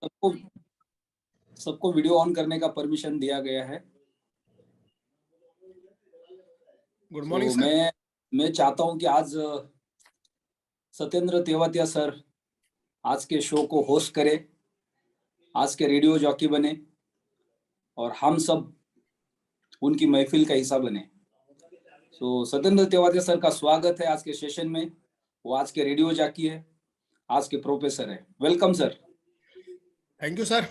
सबको सबको video on करने का परमिशन दिया गया है। Good morning sir. मैं चाहता हूं कि आज सत्येंद्र तेवतिया सर आज के शो को होस्ट करें, आज के रेडियो जॉकी बने और हम सब उनकी महफिल का हिस्सा बने। सत्येंद्र तेवतिया सर का स्वागत है आज के सेशन में। वो आज के रेडियो जॉकी है, आज के प्रोफेसर है। Welcome sir. Thank you sir.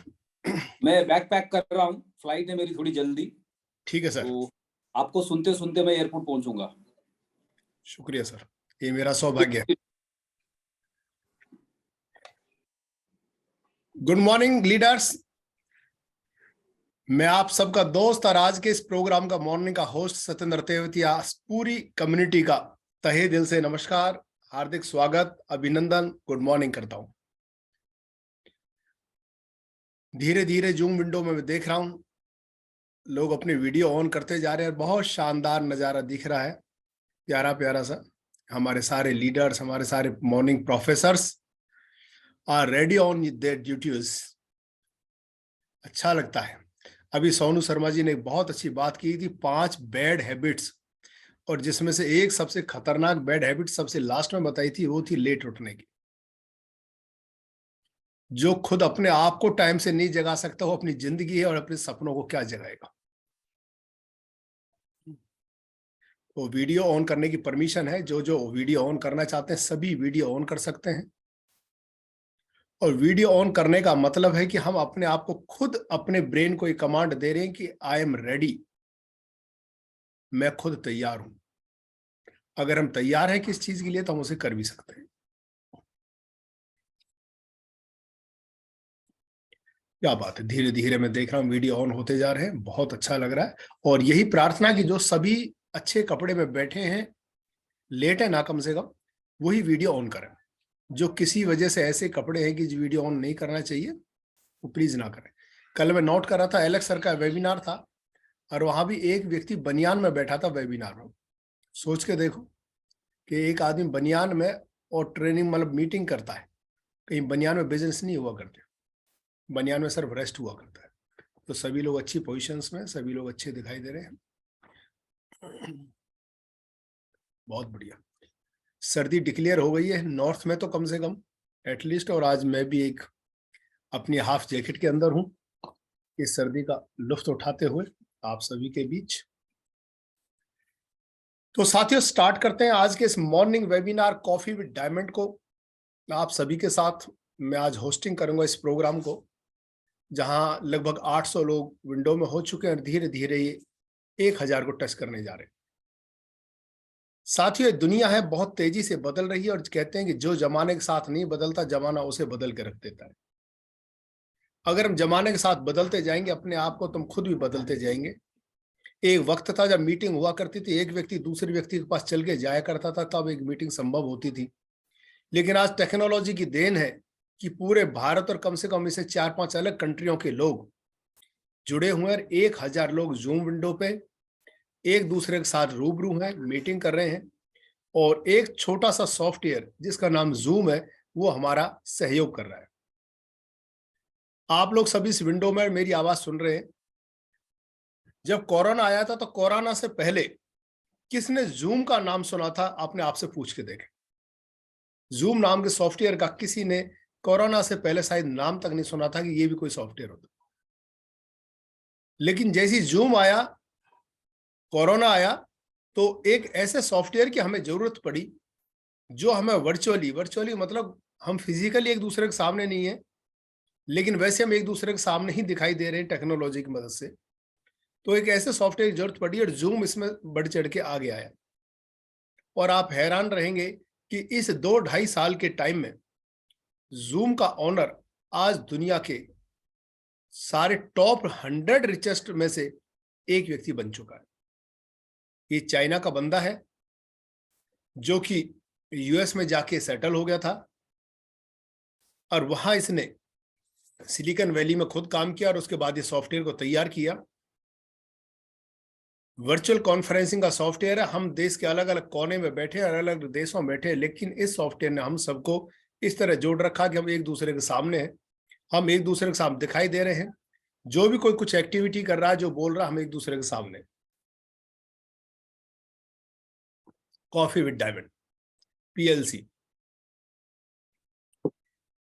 मैं बैक पैक कर रहा हूँ, फ्लाइट है मेरी थोड़ी जल्दी। ठीक है सर। तो आपको सुनते सुनते मैं एयरपोर्ट पहुंचूंगा। शुक्रिया सर, ये मेरा सौभाग्य है। गुड मॉर्निंग लीडर्स, मैं आप सबका दोस्त और आज के इस प्रोग्राम का मॉर्निंग का होस्ट सत्येंद्र तेवतिया पूरी कम्युनिटी का तहे दिल से नमस्कार, हार्दिक स्वागत, अभिनंदन, गुड मॉर्निंग करता हूं। धीरे धीरे जूम विंडो में मैं देख रहा हूं लोग अपनी वीडियो ऑन करते जा रहे हैं। बहुत शानदार नजारा दिख रहा है, प्यारा प्यारा सा। हमारे सारे लीडर्स, हमारे सारे morning professors are ready on their duties. अच्छा लगता है। अभी सोनू शर्मा जी ने एक बहुत अच्छी बात की थी, 5 बैड हैबिट्स, और जिसमें से एक सबसे खतरनाक बैड हैबिट सबसे लास्ट में बताई थी, वो थी लेट उठने की। जो खुद अपने आप को टाइम से नहीं जगा सकता वो अपनी जिंदगी है और अपने सपनों को क्या जगाएगा। वो वीडियो ऑन करने की परमिशन है, जो जो वीडियो ऑन करना चाहते हैं सभी वीडियो ऑन कर सकते हैं। और वीडियो ऑन करने का मतलब है कि हम अपने आप को खुद, अपने ब्रेन को एक कमांड दे रहे हैं कि आई एम रेडी, मैं खुद तैयार हूं। अगर हम तैयार हैं किस चीज के लिए तो हम उसे कर भी सकते हैं। क्या बात है, धीरे धीरे मैं देख रहा हूं वीडियो ऑन होते जा रहे हैं, बहुत अच्छा लग रहा है। और यही प्रार्थना कि जो सभी अच्छे कपड़े में बैठे हैं, लेट है ना कम से कम, वही वीडियो ऑन करें। जो किसी वजह से ऐसे कपड़े हैं कि जो वीडियो ऑन नहीं करना चाहिए, वो प्लीज ना करें। कल मैं नोट कर रहा था, एलेक्स सर का वेबिनार था और वहां भी एक व्यक्ति बनियान में बैठा था वेबिनार में। सोच के देखो कि एक आदमी बनियान में और ट्रेनिंग मतलब मीटिंग करता है। कहीं बनियान में बिजनेस नहीं हुआ करते, बनियान में सिर्फ रेस्ट हुआ करता है। तो सभी लोग अच्छी पोजीशंस में, सभी लोग अच्छे दिखाई दे रहे हैं। बहुत बढ़िया। सर्दी डिक्लेयर हो गई है नॉर्थ में तो कम से कम एटलीस्ट, और आज मैं भी एक अपनी हाफ जैकेट के अंदर हूं इस सर्दी का लुत्फ उठाते हुए आप सभी के बीच। तो साथियों, स्टार्ट करते हैं आज के इस morning webinar coffee with diamond को। आप सभी के साथ मैं आज होस्टिंग करूंगा इस प्रोग्राम को, जहां लगभग 800 लोग विंडो में हो चुके हैं और धीरे धीरे ये 1000 को टच करने जा रहे हैं। साथियों, दुनिया है बहुत तेजी से बदल रही है और कहते हैं कि जो जमाने के साथ नहीं बदलता, जमाना उसे बदल के रख देता है। अगर हम जमाने के साथ बदलते जाएंगे अपने आप को, तो हम खुद भी बदलते जाएंगे। एक वक्त था जब मीटिंग हुआ करती थी, एक व्यक्ति दूसरे व्यक्ति के पास चल के जाया करता था, तब एक मीटिंग संभव होती थी। लेकिन आज टेक्नोलॉजी की देन है कि पूरे भारत और कम से कम इसे 4-5 अलग कंट्रियों के लोग जुड़े हुए हैं। 1000 लोग जूम विंडो पे एक दूसरे के साथ रूबरू हैं, मीटिंग कर रहे हैं, और एक छोटा सा सॉफ्टवेयर जिसका नाम जूम है वो हमारा सहयोग कर रहा है। आप लोग सभी इस विंडो में मेरी आवाज सुन रहे हैं। जब कोरोना आया था तो कोरोना से पहले किसने जूम का नाम सुना था? अपने आप से पूछ के देखें। जूम नाम के सॉफ्टवेयर का किसी ने कोरोना से पहले शायद नाम तक नहीं सुना था कि ये भी कोई सॉफ्टवेयर होता। लेकिन जैसी जूम आया, कोरोना आया, तो एक ऐसे सॉफ्टवेयर की हमें जरूरत पड़ी जो हमें वर्चुअली मतलब हम फिजिकली एक दूसरे के सामने नहीं है, लेकिन वैसे हम एक दूसरे के सामने ही दिखाई दे रहे हैं टेक्नोलॉजी की मदद से। तो एक ऐसे सॉफ्टवेयर की जरूरत पड़ी और जूम इसमें बढ़ चढ़ के आगे आया। और आप हैरान रहेंगे कि इस 2-2.5 साल के टाइम में जूम का ऑनर आज दुनिया के सारे टॉप 100 रिचेस्ट में से एक व्यक्ति बन चुका है। ये चाइना का बंदा है जो कि यूएस में जाके सेटल हो गया था और वहां इसने सिलिकॉन वैली में खुद काम किया और उसके बाद ये सॉफ्टवेयर को तैयार किया। वर्चुअल कॉन्फ्रेंसिंग का सॉफ्टवेयर है। हम देश के अलग अलग कोने में बैठे, अलग अलग देशों में बैठे, लेकिन इस सॉफ्टवेयर ने हम सबको इस तरह जोड़ रखा कि हम एक दूसरे के सामने हैं हम एक दूसरे के सामने दिखाई दे रहे हैं, जो भी कोई कुछ एक्टिविटी कर रहा है, जो बोल रहा है, हम एक दूसरे के सामने। कॉफी विद डायमंड पीएलसी,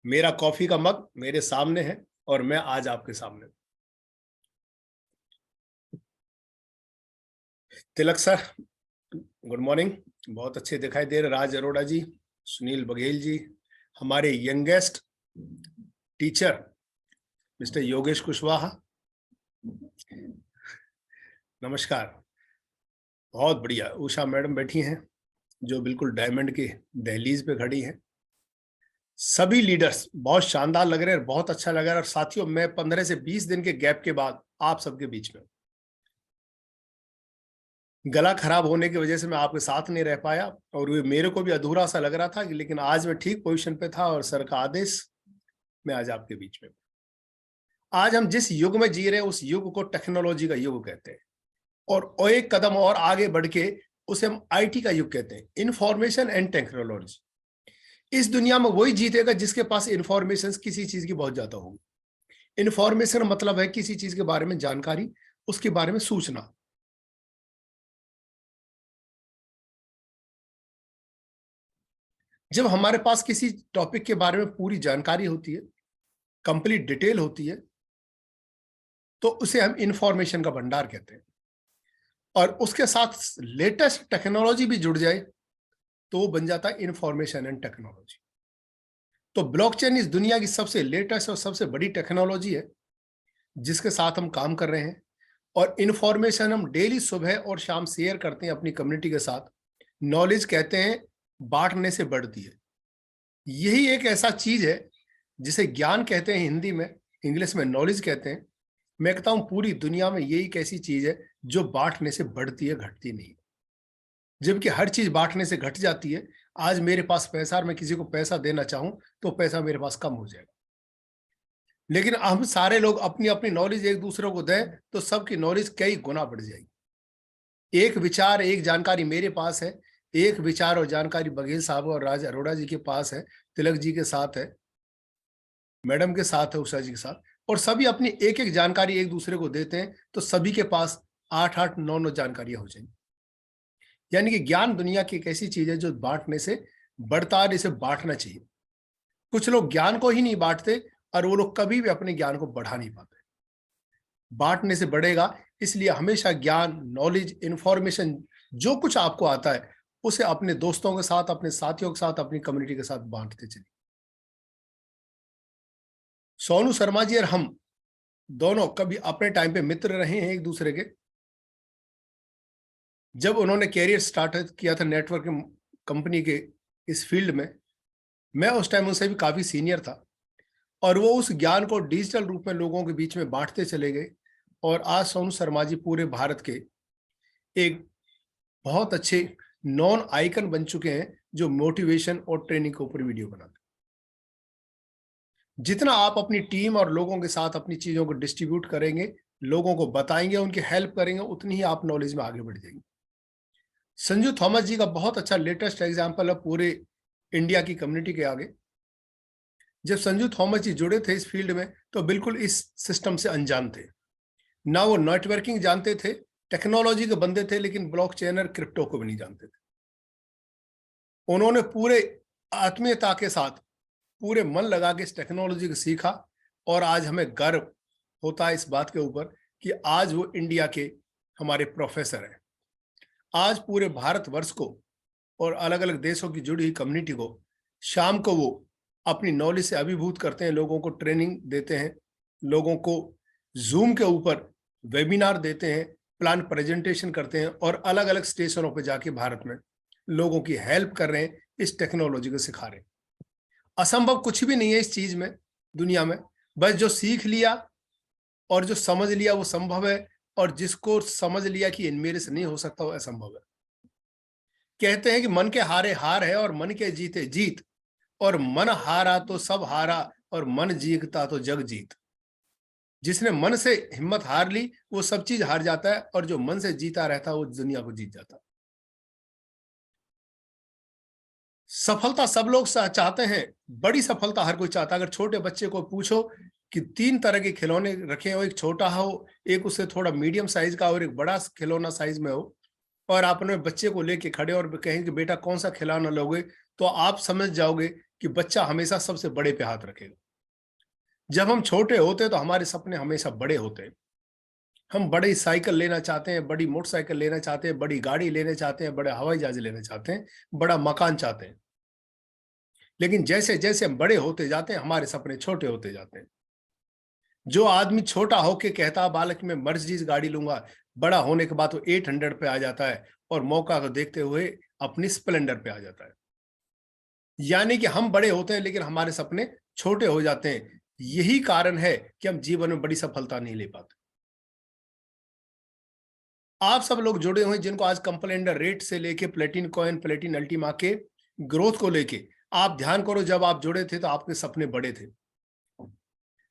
मेरा कॉफी का मग मेरे सामने है और मैं आज आपके सामने। तिलक सर, गुड मॉर्निंग, बहुत अच्छे दिखाई दे रहे। राज अरोड़ा जी, सुनील बघेल जी, हमारे youngest teacher mister Yogesh Kushwaha, नमस्कार। बहुत बढ़िया, उषा मैडम बैठी हैं जो बिल्कुल डायमंड के दहलीज पे खड़ी हैं। सभी लीडर्स बहुत शानदार लग रहे हैं, बहुत अच्छा लग रहा है। और साथियों, मैं 15 से 20 दिन के गैप के बाद आप सबके बीच में, गला खराब होने की वजह से मैं आपके साथ नहीं रह पाया और ये मेरे को भी अधूरा सा लग रहा था, लेकिन आज मैं ठीक पोजीशन पे था और सर का आदेश, मैं आज आपके बीच में। आज हम जिस युग में जी रहे हैं उस युग को टेक्नोलॉजी का युग कहते हैं, और एक कदम और आगे बढ़ के उसे हम आईटी का युग कहते हैं, इंफॉर्मेशन एंड टेक्नोलॉजी। इस दुनिया में वही जीतेगा जिसके पास इंफॉर्मेशन किसी चीज की बहुत ज्यादा होगी। इंफॉर्मेशन मतलब है किसी चीज के बारे में जानकारी, उसके बारे में सूचना। जब हमारे पास किसी टॉपिक के बारे में पूरी जानकारी होती है, कंप्लीट डिटेल होती है, तो उसे हम इंफॉर्मेशन का भंडार कहते हैं। और उसके साथ लेटेस्ट टेक्नोलॉजी भी जुड़ जाए तो वो बन जाता है इंफॉर्मेशन एंड टेक्नोलॉजी। तो ब्लॉकचेन इस दुनिया की सबसे लेटेस्ट और सबसे बड़ी टेक्नोलॉजी है जिसके साथ हम काम कर रहे हैं। और इंफॉर्मेशन हम डेली सुबह और शाम शेयर करते हैं अपनी कम्युनिटी के साथ। नॉलेज कहते हैं बांटने से बढ़ती है। यही एक ऐसा चीज है जिसे ज्ञान कहते हैं हिंदी में, इंग्लिश में नॉलेज कहते हैं। मैं कहता हूं पूरी दुनिया में यही एक ऐसी चीज है जो बांटने से बढ़ती है, घटती नहीं। जबकि हर चीज बांटने से घट जाती है। आज मेरे पास पैसा और मैं किसी को पैसा देना चाहूं तो पैसा मेरे पास कम हो जाएगा, लेकिन हम सारे लोग अपनी अपनी नॉलेज एक दूसरे को दें तो सबकी नॉलेज कई गुना बढ़ जाएगी। एक विचार, एक जानकारी मेरे पास है, एक विचार और जानकारी बघेल साहब और राज अरोड़ा जी के पास है, तिलक जी के साथ है, मैडम के साथ है, उषा जी के साथ, और सभी अपनी एक एक जानकारी एक दूसरे को देते हैं तो सभी के पास 8-8, 9-9 जानकारियां हो जाएंगी। यानी कि ज्ञान दुनिया की एक ऐसी चीज है जो बांटने से बढ़ता है, इसे बांटना चाहिए। कुछ लोग ज्ञान को ही नहीं बांटते और वो लोग कभी भी अपने ज्ञान को बढ़ा नहीं पाते। बांटने से बढ़ेगा, इसलिए हमेशा ज्ञान, नॉलेज, इंफॉर्मेशन जो कुछ आपको आता है उसे अपने दोस्तों के साथ, अपने साथियों के साथ, अपनी कम्युनिटी के साथ बांटते चलिए। सोनू शर्मा जी और हम दोनों कभी अपने टाइम पे मित्र रहे हैं एक दूसरे के। जब उन्होंने कैरियर स्टार्ट किया था नेटवर्क कंपनी के इस फील्ड में, मैं उस टाइम उनसे भी काफी सीनियर था और वो उस ज्ञान को डिजिटल रूप में लोगों के बीच में बांटते चले गए। और आज सोनू शर्मा जी पूरे भारत के एक बहुत अच्छे नॉन आइकन बन चुके हैं जो मोटिवेशन और ट्रेनिंग के ऊपर वीडियो बनाते हैं। जितना आप अपनी टीम और लोगों के साथ अपनी चीजों को डिस्ट्रीब्यूट करेंगे, लोगों को बताएंगे, उनकी हेल्प करेंगे, उतनी ही आप नॉलेज में आगे बढ़ जाएंगे। संजू थॉमस जी का बहुत अच्छा लेटेस्ट एग्जाम्पल है पूरे इंडिया की कम्युनिटी के आगे। जब संजू थॉमस जी जुड़े थे इस फील्ड में तो बिल्कुल इस सिस्टम से अनजान थे, ना वो नेटवर्किंग जानते थे, टेक्नोलॉजी के बंदे थे, लेकिन ब्लॉकचेन और क्रिप्टो को भी नहीं जानते थे। उन्होंने पूरे आत्मीयता के साथ, पूरे मन लगा के इस टेक्नोलॉजी को सीखा और आज हमें गर्व होता है इस बात के ऊपर कि आज वो इंडिया के हमारे प्रोफेसर हैं। आज पूरे भारतवर्ष को और अलग अलग देशों की जुड़ी हुई कम्युनिटी को शाम को वो अपनी नॉलेज से अभिभूत करते हैं, लोगों को ट्रेनिंग देते हैं, लोगों को जूम के ऊपर वेबिनार देते हैं, प्लान प्रेजेंटेशन करते हैं और अलग अलग स्टेशनों पर जाके भारत में लोगों की हेल्प कर रहे हैं, इस टेक्नोलॉजी को सिखा रहे हैं। असंभव कुछ भी नहीं है इस चीज में, दुनिया में। बस जो सीख लिया और जो समझ लिया वो संभव है, और जिसको समझ लिया कि मेरे से नहीं हो सकता वो असंभव है। कहते हैं कि मन के हारे हार है और मन के जीते जीत, और मन हारा तो सब हारा और मन जीतता तो जग जीत। जिसने मन से हिम्मत हार ली वो सब चीज हार जाता है, और जो मन से जीता रहता है वो दुनिया को जीत जाता है। सफलता सब लोग चाहते हैं, बड़ी सफलता हर कोई चाहता है। अगर छोटे बच्चे को पूछो कि 3 तरह के खिलौने रखे हो, एक छोटा हो, एक उससे थोड़ा मीडियम साइज का और एक बड़ा खिलौना साइज में हो, और आप अपने बच्चे को लेके खड़े और कहें कि बेटा कौन सा खिलौना लोगे, तो आप समझ जाओगे कि बच्चा हमेशा सबसे बड़े पे हाथ रखेगा। जब हम छोटे होते हैं तो हमारे सपने हमेशा बड़े होते हैं। हम बड़ी साइकिल लेना चाहते हैं, बड़ी मोटरसाइकिल लेना चाहते हैं, बड़ी गाड़ी लेना चाहते हैं, बड़े हवाई जहाज लेना चाहते हैं, बड़ा मकान चाहते हैं। लेकिन जैसे जैसे हम बड़े होते जाते हैं हमारे सपने छोटे होते जाते हैं। जो आदमी छोटा होके कहता है बालक में मर्सिडीज गाड़ी लूंगा, बड़ा होने के बाद वो 800 पे आ जाता है और मौका को देखते हुए अपनी स्प्लेंडर पे आ जाता है। यानी कि हम बड़े होते हैं लेकिन हमारे सपने छोटे हो जाते हैं। यही कारण है कि हम जीवन में बड़ी सफलता नहीं ले पाते। आप सब लोग जुड़े हुए जिनको आज कंप्लेंडर रेट से लेके प्लेटिन कॉइन, प्लेटिन अल्टीमा के ग्रोथ को लेके आप ध्यान करो, जब आप जुड़े थे तो आपके सपने बड़े थे।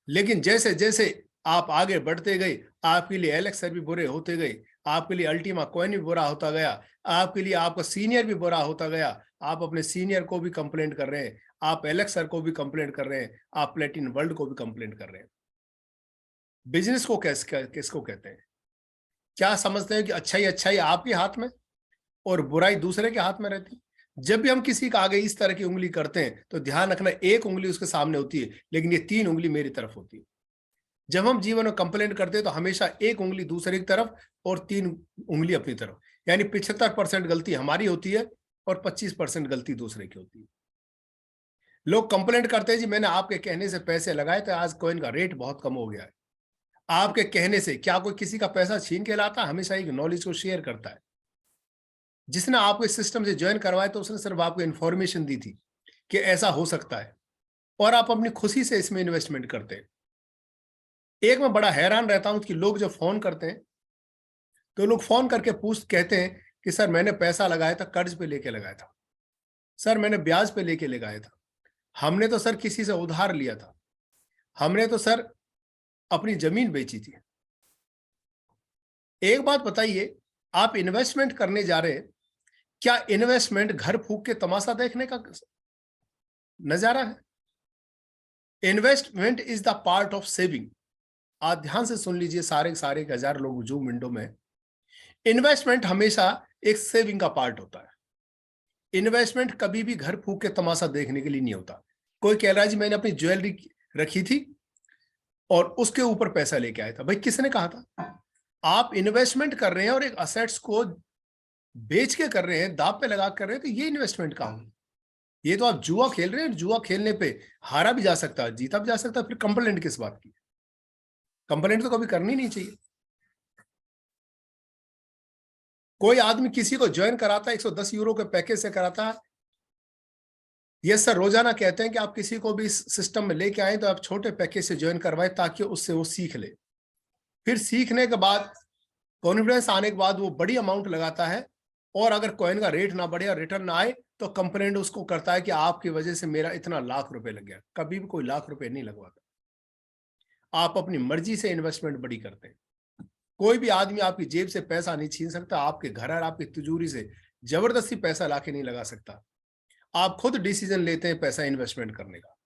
लेकिन जैसे जैसे आप आगे बढ़ते गए, आपके लिए एलेक्स सर भी बुरे होते गए, आपके लिए अल्टीमा कॉइन भी बुरा होता गया, आपके लिए आपका सीनियर भी बुरा होता गया। आप अपने सीनियर को भी कंप्लेंट कर रहे हैं, आप एलेक्स सर को भी कंप्लेंट कर रहे हैं, आप प्लेटिन वर्ल्ड को भी कंप्लेंट कर रहे हैं। बिजनेस को किसको कहते हैं? क्या समझते हैं कि अच्छाई आपके हाथ में और बुराई दूसरे के हाथ में रहती है? जब भी हम किसी का आगे इस तरह की उंगली करते हैं तो ध्यान रखना, एक उंगली उसके सामने होती है लेकिन ये 3 उंगली मेरी तरफ होती है। जब हम जीवन में कंप्लेंट करते हैं तो हमेशा एक उंगली दूसरे की तरफ और 3 उंगली अपनी तरफ, यानी 75% गलती हमारी होती है और 25% गलती दूसरे की होती है। लोग कंप्लेंट करते हैं जी मैंने आपके कहने से पैसे लगाए थे, आज कॉइन का रेट बहुत कम हो गया है। आपके कहने से क्या कोई किसी का पैसा छीन के लाता? हमेशा एक नॉलेज को शेयर करता है। जिसने आपको इस सिस्टम से ज्वाइन करवाया तो उसने सिर्फ आपको इन्फॉर्मेशन दी थी कि ऐसा हो सकता है, और आप अपनी खुशी से इसमें इन्वेस्टमेंट करते हैं। एक मैं बड़ा हैरान रहता हूं कि लोग जब फोन करते हैं तो लोग फोन करके कहते हैं कि सर मैंने पैसा लगाया था, कर्ज पे लेके लगाया था, सर मैंने ब्याज पे लेके लगाया था, हमने तो सर किसी से उधार लिया था, हमने तो सर अपनी जमीन बेची थी। एक बात बताइए, आप इन्वेस्टमेंट करने जा रहे हैं, क्या इन्वेस्टमेंट घर फूक के तमाशा देखने का नजारा है? Investment is the part of saving. आप ध्यान से सुन लीजिए, सारे सारे 1000 लोग जो विंडो में, इन्वेस्टमेंट हमेशा एक सेविंग का पार्ट होता है। इन्वेस्टमेंट कभी भी घर फूक के तमाशा देखने के लिए नहीं होता। कोई कह रहा है जी मैंने अपनी ज्वेलरी रखी थी और उसके ऊपर पैसा लेके आया था। भाई किसने कहा था? आप इन्वेस्टमेंट कर रहे हैं और एक असेट्स को बेच के कर रहे हैं, दाव पे लगा कर रहे हैं, तो ये इन्वेस्टमेंट का हो। ये तो आप जुआ खेल रहे हैं, जुआ खेलने पे हारा भी जा सकता है, जीता भी जा सकता है, फिर कंप्लेंट किस बात की? कंप्लेंट तो कभी करनी नहीं चाहिए। कोई आदमी किसी को ज्वाइन कराता है 110 यूरो के पैकेज से कराता है। ये सर रोजाना कहते हैं कि आप किसी को भी इस सिस्टम में लेके आए तो आप छोटे पैकेज से ज्वाइन करवाएं ताकि उससे वो सीख ले। फिर सीखने के बाद कॉन्फिडेंस आने के बाद वो बड़ी अमाउंट लगाता है, और अगर कॉइन का रेट ना बढ़े और रिटर्न ना आए तो कंप्लेंट उसको करता है कि आपकी वजह से मेरा इतना लाख रुपए लग गया। कभी भी कोई लाख रुपए नहीं लगवाता। आप अपनी मर्जी से इन्वेस्टमेंट बड़ी करते हैं। कोई भी आदमी आपकी जेब से पैसा नहीं छीन सकता, आपके घर और आपकी तिजोरी से जबरदस्ती पैसा लाके नहीं लगा सकता। आप खुद डिसीजन लेते हैं पैसा इन्वेस्टमेंट करने का।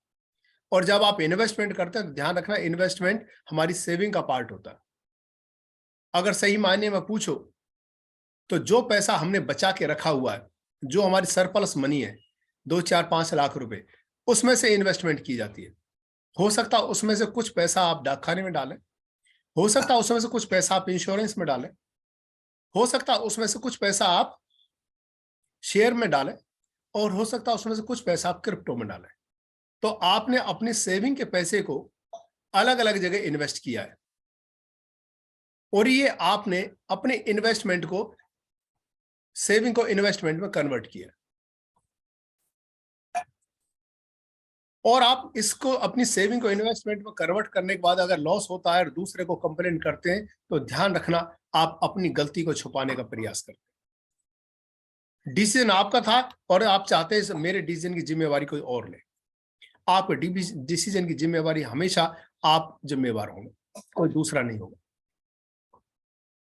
और जब आप इन्वेस्टमेंट करते हैं तो ध्यान रखना, इन्वेस्टमेंट हमारी सेविंग का पार्ट होता है। अगर सही मायने में पूछो तो जो पैसा हमने बचा के रखा हुआ है, जो हमारी सरप्लस मनी है 2, 4, 5 लाख रुपए, उसमें से इन्वेस्टमेंट की जाती है। हो सकता है उसमें से कुछ पैसा आप डाकखाने में डालें, हो सकता है उसमें से कुछ पैसा आप इंश्योरेंस में डालें, हो सकता है उसमें से कुछ पैसा आप शेयर में डालें, और हो सकता है उसमें से कुछ पैसा आप क्रिप्टो में डालें। तो आपने अपने सेविंग के पैसे को अलग अलग जगह इन्वेस्ट किया है, और ये आपने अपने इन्वेस्टमेंट को, सेविंग को इन्वेस्टमेंट में कन्वर्ट किया, और आप इसको अपनी सेविंग को इन्वेस्टमेंट में कन्वर्ट करने के बाद अगर लॉस होता है और दूसरे को कंप्लेंट करते हैं तो ध्यान रखना, आप अपनी गलती को छुपाने का प्रयास करते हैं। डिसीजन आपका था और आप चाहते हैं मेरे डिसीजन की जिम्मेवारी कोई और ले। आपके डिसीजन की जिम्मेवारी हमेशा आप जिम्मेवार होंगे, कोई दूसरा नहीं होगा।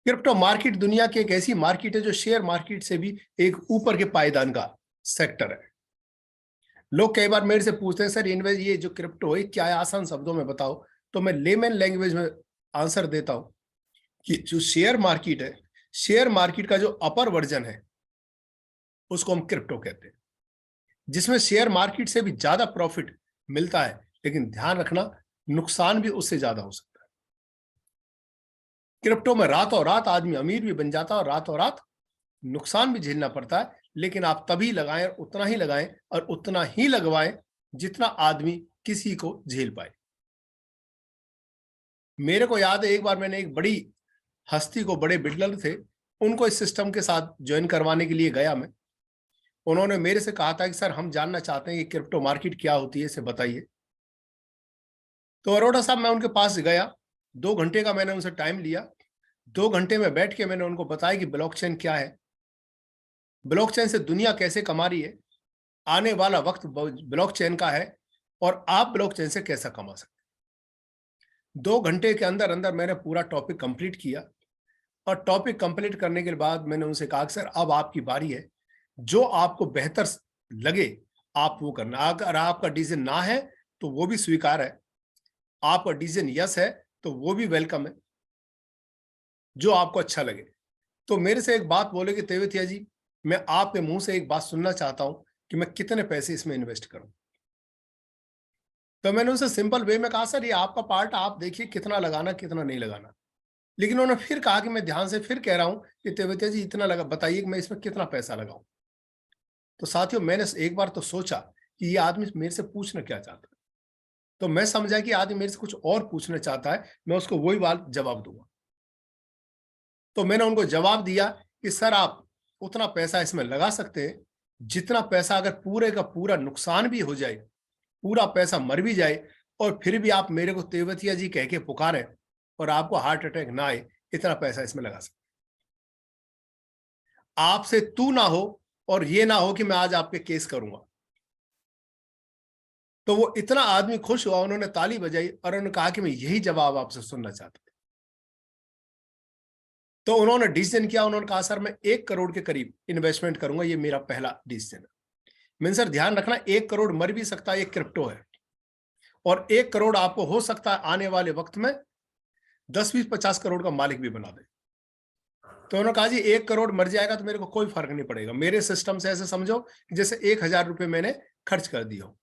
क्रिप्टो मार्केट दुनिया की एक ऐसी मार्केट है जो शेयर मार्केट से भी एक ऊपर के पायदान का सेक्टर है। लोग कई बार मेरे से पूछते हैं, सर इन्वेस्ट ये जो क्रिप्टो है क्या है, आसान शब्दों में बताओ। तो मैं लेमन लैंग्वेज में आंसर देता हूं कि जो शेयर मार्केट है, शेयर मार्केट का जो अपर वर्जन है उसको हम क्रिप्टो कहते हैं, जिसमें शेयर मार्केट से भी ज्यादा प्रॉफिट मिलता है, लेकिन ध्यान रखना नुकसान भी उससे ज्यादा हो सकता है। क्रिप्टो में रातों रात आदमी अमीर भी बन जाता है और रातों रात नुकसान भी झेलना पड़ता है, लेकिन आप तभी लगाएं, उतना ही लगाएं और उतना ही लगवाएं जितना आदमी किसी को झेल पाए। मेरे को याद है एक बार मैंने एक बड़ी हस्ती को, बड़े बिल्डर थे, उनको इस सिस्टम के साथ ज्वाइन करवाने के लिए गया मैं। उन्होंने मेरे से कहा था कि सर हम जानना चाहते हैं कि क्रिप्टो मार्केट क्या होती है, इसे बताइए। तो अरोड़ा साहब मैं उनके पास गया, 2 घंटे का मैंने उनसे टाइम लिया। 2 घंटे में बैठ के मैंने उनको बताया कि ब्लॉकचेन क्या है, ब्लॉकचेन से दुनिया कैसे कमा रही है, आने वाला वक्त ब्लॉकचेन का है और आप ब्लॉकचेन से कैसा कमा सकते हैं। 2 घंटे के अंदर अंदर मैंने पूरा टॉपिक कंप्लीट किया और टॉपिक कंप्लीट करने के बाद मैंने उनसे कहा कि सर अब आपकी बारी है, जो आपको बेहतर लगे आप वो करना। अगर आपका डिसीजन ना है तो वो भी स्वीकार है, आपका डिसीजन यस है तो वो भी वेलकम है, जो आपको अच्छा लगे। तो मेरे से एक बात बोले कि तेवतिया जी, मैं आपके मुंह से एक बात सुनना चाहता हूं कि मैं कितने पैसे इसमें इन्वेस्ट करूं। तो मैंने उनसे सिंपल वे में कहा सर ये आपका पार्ट, आप देखिए कितना लगाना कितना नहीं लगाना। लेकिन उन्होंने फिर कहा कि मैं ध्यान से फिर कह रहा हूं कि तेवतिया जी इतना लगा, बताइए कि मैं इसमें कितना पैसा लगाऊं। तो साथियों मैंने एक बार तो सोचा कि ये आदमी मेरे से पूछना क्या चाहता है, तो मैं समझा कि आदमी मेरे से कुछ और पूछना चाहता है, मैं उसको वही बात जवाब दूंगा। तो मैंने उनको जवाब दिया कि सर आप उतना पैसा इसमें लगा सकते हैं जितना पैसा अगर पूरे का पूरा नुकसान भी हो जाए, पूरा पैसा मर भी जाए और फिर भी आप मेरे को तेवतिया जी कह के पुकारें और आपको हार्ट अटैक ना आए, इतना पैसा इसमें लगा सकते। आपसे तू ना हो और ये ना हो कि मैं आज आपके केस करूंगा। तो वो इतना आदमी खुश हुआ, उन्होंने ताली बजाई और उन्होंने कहा कि मैं यही जवाब आपसे सुनना चाहता था। तो उन्होंने डिसीजन किया, उन्होंने कहा सर मैं 1 करोड़ के करीब इन्वेस्टमेंट करूंगा, ये मेरा पहला डिसीजन है। मैंने सर ध्यान रखना 1 करोड़ मर भी सकता है, एक क्रिप्टो है, और 1 करोड़ आपको हो सकता है आने वाले वक्त में 10, 20, 50 करोड़ का मालिक भी बना दे। तो उन्होंने कहा जी 1 करोड़ मर जाएगा तो मेरे को कोई फर्क नहीं पड़ेगा, मेरे सिस्टम से ऐसे समझो जैसे 1,000 रुपए मैंने खर्च कर दिया हो।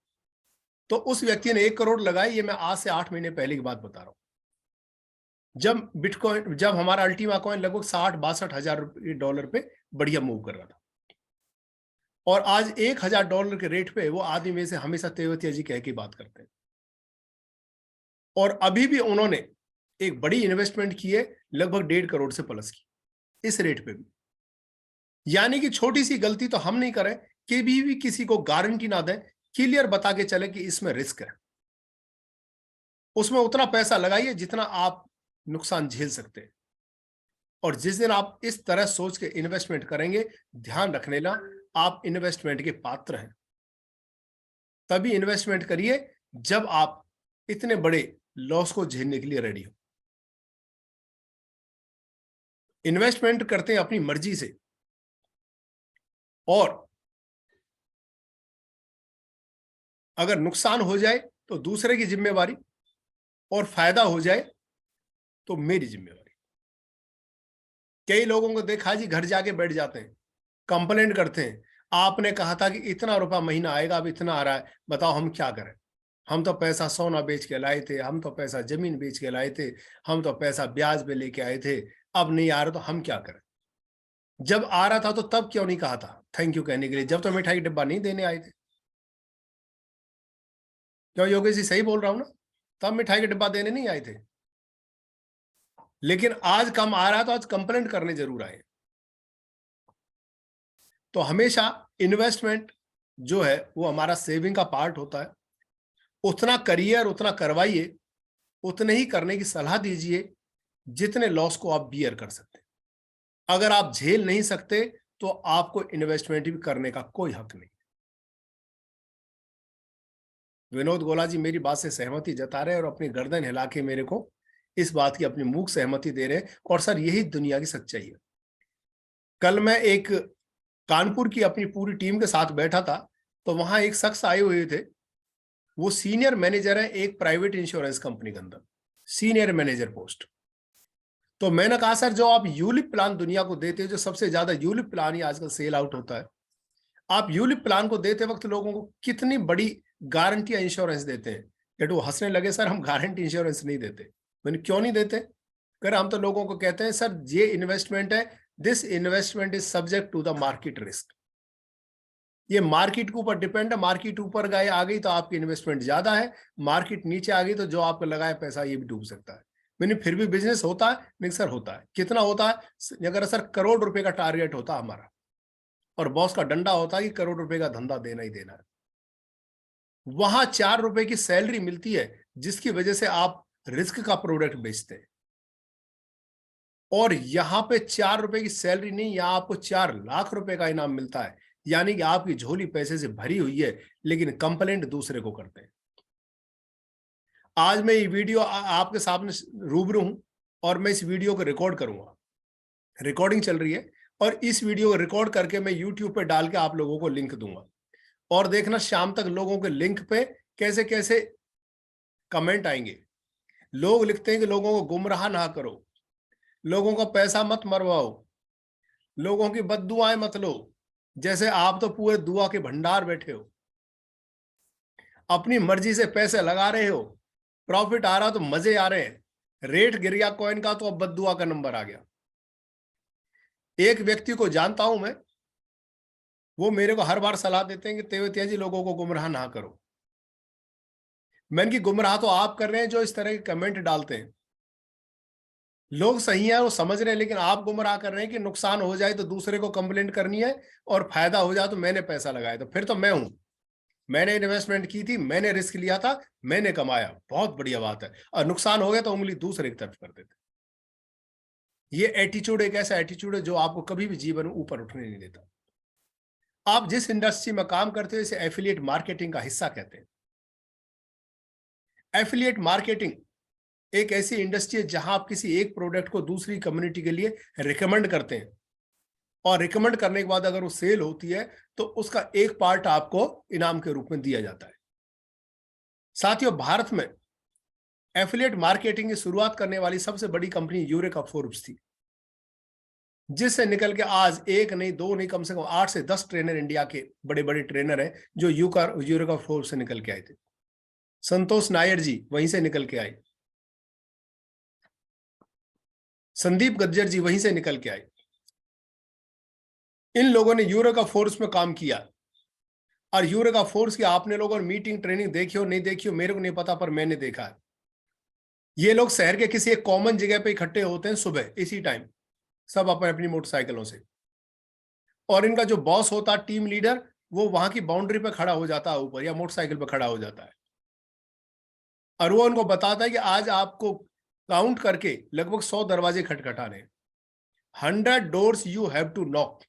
तो उस व्यक्ति ने 1 करोड़ लगाई, ये मैं आज से 8 महीने पहले की बात बता रहा हूं, जब हमारा अल्टीमा कॉइन लगभग 60-62 हजार डॉलर पे बढ़िया मूव कर रहा था, और आज $1,000 के रेट पे वो आदमी में से हमेशा तेवतिया जी कह के बात करते हैं। और अभी भी उन्होंने एक बड़ी इन्वेस्टमेंट की है, लगभग 1.5 करोड़ से प्लस की, इस रेट पे भी। यानी कि छोटी सी गलती तो हम नहीं करें कि भी किसी को गारंटी ना दें, क्लियर बता के चले कि इसमें रिस्क है, उसमें उतना पैसा लगाइए जितना आप नुकसान झेल सकते हैं। और जिस दिन आप इस तरह सोच के इन्वेस्टमेंट करेंगे, ध्यान रखने ना आप इन्वेस्टमेंट के पात्र हैं। तभी इन्वेस्टमेंट करिए जब आप इतने बड़े लॉस को झेलने के लिए रेडी हो। इन्वेस्टमेंट करते हैं अपनी मर्जी से, और अगर नुकसान हो जाए तो दूसरे की जिम्मेवारी, और फायदा हो जाए तो मेरी जिम्मेवारी। कई लोगों को देखा जी घर जाके बैठ जाते हैं, कंप्लेंट करते हैं, आपने कहा था कि इतना रुपया महीना आएगा, अब इतना आ रहा है, बताओ हम क्या करें। हम तो पैसा सोना बेच के लाए थे, हम तो पैसा जमीन बेच के लाए थे, हम तो पैसा ब्याज पे लेके आए थे, अब नहीं आ रहा तो हम क्या करें। जब आ रहा था तो तब क्यों नहीं कहा था थैंक यू कहने के लिए, जब तो मिठाई का डिब्बा नहीं देने आए थे। क्यों योगेश जी, सही बोल रहा हूं ना? तब मिठाई का डिब्बा देने नहीं आए थे, लेकिन आज कम आ रहा है तो आज कंप्लेंट करने जरूर आए। तो हमेशा इन्वेस्टमेंट जो है वो हमारा सेविंग का पार्ट होता है, उतना करिए और उतना करवाइए, उतने ही करने की सलाह दीजिए जितने लॉस को आप बियर कर सकते हैं। अगर आप झेल नहीं सकते तो आपको इन्वेस्टमेंट भी करने का कोई हक नहीं। विनोद गोला जी मेरी बात से सहमति जता रहे हैं और अपनी गर्दन हिला के मेरे को इस बात की अपनी मूक सहमति दे रहे हैं, और सर यही दुनिया की सच्चाई है। कल मैं एक कानपुर की अपनी पूरी टीम के साथ बैठा था तो वहां एक शख्स आए हुए थे, वो सीनियर मैनेजर है एक प्राइवेट इंश्योरेंस कंपनी के अंदर, सीनियर मैनेजर पोस्ट। तो मैंने कहा सर जो आप यूलिप प्लान दुनिया को देते हो, जो सबसे ज्यादा यूलिप प्लान ही आजकल सेल आउट होता है, आप यूलिप प्लान को देते वक्त लोगों को कितनी बड़ी गारंटी या इंश्योरेंस देते हैं? बट वो हंसने लगे, सर हम गारंटी इंश्योरेंस नहीं देते। मैंने क्यों नहीं देते? कर हम तो लोगों को कहते हैं सर ये इन्वेस्टमेंट है, this investment is subject to the market risk. ये मार्केट के ऊपर डिपेंड है, मार्केट ऊपर गए आ गई तो आपकी इन्वेस्टमेंट ज्यादा है, मार्केट नीचे आ गई तो जो आपका लगाया पैसा ये भी डूब सकता है। मैंने फिर भी बिजनेस होता है? नहीं सर होता है। कितना होता है? अगर सर करोड़ रुपए का टारगेट होता हमारा और बॉस का डंडा होता है कि करोड़ रुपए का धंधा देना ही देना है, वहां 4 रुपए की सैलरी मिलती है जिसकी वजह से आप रिस्क का प्रोडक्ट बेचते हैं। और यहां पे 4 रुपए की सैलरी नहीं, यहां आपको 4 लाख रुपए का इनाम मिलता है। यानी कि आपकी झोली पैसे से भरी हुई है, लेकिन कंप्लेंट दूसरे को करते हैं। आज मैं ये वीडियो आपके सामने रूबरू हूं और मैं इस वीडियो को रिकॉर्ड करूंगा, रिकॉर्डिंग चल रही है, और इस वीडियो को रिकॉर्ड करके मैं यूट्यूब पे डाल के आप लोगों को लिंक दूंगा। और देखना शाम तक लोगों के लिंक पे कैसे कैसे कमेंट आएंगे। लोग लिखते हैं कि लोगों को गुमराह ना करो, लोगों का पैसा मत मरवाओ, लोगों की बद्दुआएं मत लो। जैसे आप तो पूरे दुआ के भंडार बैठे हो, अपनी मर्जी से पैसे लगा रहे हो, प्रॉफिट आ रहा तो मजे आ रहे हैं, रेट गिर गया कॉइन का तो अब बद्दुआ का नंबर आ गया। एक व्यक्ति को जानता हूं मैं, वो मेरे को हर बार सलाह देते हैं कि तेवतिया जी लोगों को गुमराह ना करो। मैंने की गुमराह तो आप कर रहे हैं जो इस तरह के कमेंट डालते हैं। लोग सही है वो समझ रहे हैं, लेकिन आप गुमराह कर रहे हैं कि नुकसान हो जाए तो दूसरे को कंप्लेंट करनी है और फायदा हो जाए तो मैंने पैसा लगाया तो फिर तो मैं हूं, मैंने इन्वेस्टमेंट की थी, मैंने रिस्क लिया था, मैंने कमाया, बहुत बढ़िया बात है। और नुकसान हो गया तो उंगली दूसरे की तरफ कर देते। ये एटीट्यूड एक ऐसा एटीट्यूड है जो आपको कभी भी जीवन में ऊपर उठने नहीं देता। आप जिस इंडस्ट्री में काम करते हो इसे एफिलिएट मार्केटिंग का हिस्सा कहते हैं। एफिलिएट मार्केटिंग एक ऐसी इंडस्ट्री है जहां आप किसी एक प्रोडक्ट को दूसरी कम्युनिटी के लिए रिकमेंड करते हैं, और रिकमेंड करने के बाद अगर वो सेल होती है तो उसका एक पार्ट आपको इनाम के रूप में दिया जाता है। साथियों, भारत में एफिलिएट मार्केटिंग की शुरुआत करने वाली सबसे बड़ी कंपनी यूरेका फोर्ब्स थी, जिससे निकल के आज एक नहीं दो नहीं कम से कम 8 से 10 ट्रेनर इंडिया के बड़े बड़े ट्रेनर हैं जो यूरेका फोर्ब्स से निकल के आए थे। संतोष नायर जी वहीं से निकल के आए, संदीप गज्जर जी वहीं से निकल के आए। इन लोगों ने यूरेका फोर्स में काम किया, और यूरेका फोर्स की आपने लोगों ने मीटिंग ट्रेनिंग देखी हो नहीं देखी हो मेरे को नहीं पता, पर मैंने देखा है। ये लोग शहर के किसी एक कॉमन जगह पे इकट्ठे होते हैं सुबह इसी टाइम, सब अपने अपनी मोटरसाइकिलों से, और इनका जो बॉस होता है टीम लीडर, वो वहां की बाउंड्री पे खड़ा हो जाता है ऊपर, या मोटरसाइकिल पे खड़ा हो जाता है, और वो उनको बताता है कि आज आपको काउंट करके लगभग 100 दरवाजे खटखटाने, 100 doors you have to knock.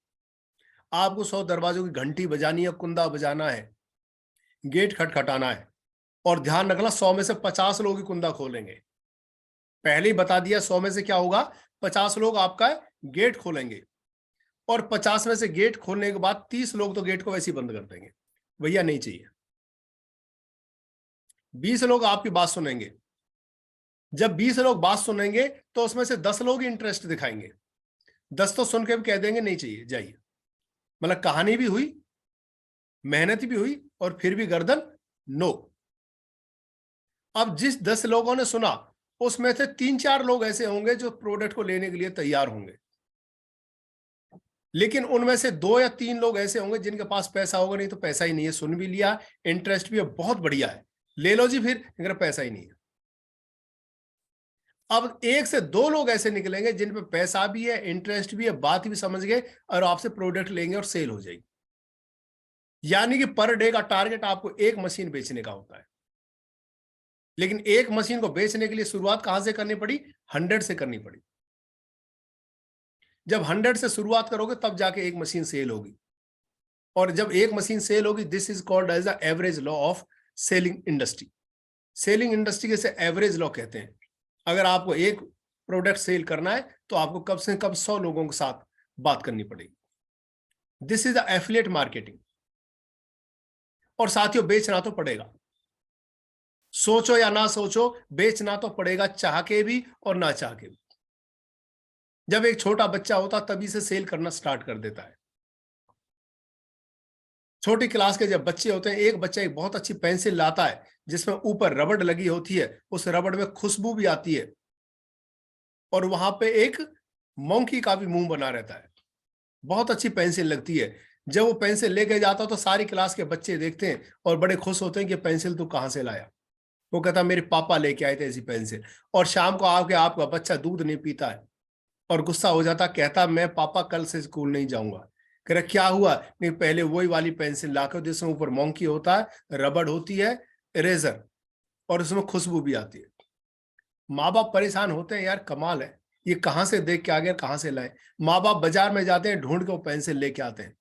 आपको 100 दरवाजों की घंटी बजानी है, कुंदा बजाना है, गेट खटखटाना है, और ध्यान रखना 100 में से 50 लोग ही कुंदा खोलेंगे। पहले ही बता दिया 100 में से क्या होगा, 50 लोग आपका गेट खोलेंगे, और 50 में से गेट खोलने के बाद 30 लोग तो गेट को वैसे ही बंद कर देंगे, भैया नहीं चाहिए। 20 लोग आपकी बात सुनेंगे। जब 20 लोग बात सुनेंगे तो उसमें से 10 लोग इंटरेस्ट दिखाएंगे, 10 तो सुन के भी कह देंगे नहीं चाहिए जाइए। मतलब कहानी भी हुई, मेहनत भी हुई, और फिर भी गर्दन नो। अब जिस 10 लोगों ने सुना उसमें से 3-4 लोग ऐसे होंगे जो प्रोडक्ट को लेने के लिए तैयार होंगे, लेकिन उनमें से 2 या 3 लोग ऐसे होंगे जिनके पास पैसा होगा, नहीं तो पैसा ही नहीं है, सुन भी लिया, इंटरेस्ट भी है, बहुत बढ़िया है, ले लो जी फिर, अगर पैसा ही नहीं है। अब 1 से 2 लोग ऐसे निकलेंगे जिन पे पैसा भी है, इंटरेस्ट भी है, बात भी समझ गए, और आपसे प्रोडक्ट लेंगे और सेल हो जाएगी। यानी कि पर डे का टारगेट आपको एक मशीन बेचने का होता है, लेकिन एक मशीन को बेचने के लिए शुरुआत कहां से करनी पड़ी? 100 से करनी पड़ी। जब 100 से शुरुआत करोगे तब जाके एक मशीन सेल होगी, और जब एक मशीन सेल होगी, this is called as the average law of selling industry. Selling industry के से एवरेज लॉ कहते हैं। अगर आपको एक प्रोडक्ट सेल करना है तो आपको कम से कम 100 लोगों के साथ बात करनी पड़ेगी। This is the affiliate marketing. और साथियों बेचना तो पड़ेगा, सोचो या ना सोचो, बेचना तो पड़ेगा, चाह के भी और ना चाह के भी। जब एक छोटा बच्चा होता तभी से सेल करना स्टार्ट कर देता है। छोटी क्लास के जब बच्चे होते हैं, एक बच्चा एक बहुत अच्छी पेंसिल लाता है जिसमें ऊपर रबड़ लगी होती है, उस रबड़ में खुशबू भी आती है और वहां पे एक मंकी का भी मुंह बना रहता है, बहुत अच्छी पेंसिल लगती है। जब वो पेंसिल लेके जाता तो सारी क्लास के बच्चे देखते हैं और बड़े खुश होते हैं कि पेंसिल तू कहां से लाया। वो कहता मेरे पापा लेके आए थे ऐसी पेंसिल। और शाम को आके आपका बच्चा दूध नहीं पीता है और गुस्सा हो जाता, कहता मैं पापा कल से स्कूल नहीं जाऊंगा। कह रहा क्या हुआ? नहीं, पहले वही वाली पेंसिल लाकर जिसमें ऊपर मोंकी होता है, रबड़ होती है, इरेजर, और उसमें खुशबू भी आती है। माँ बाप परेशान होते हैं, यार कमाल है, ये कहां से देख के आ गया, कहां से लाए। माँ बाप बाजार में जाते हैं, ढूंढ के वो पेंसिल लेके आते हैं।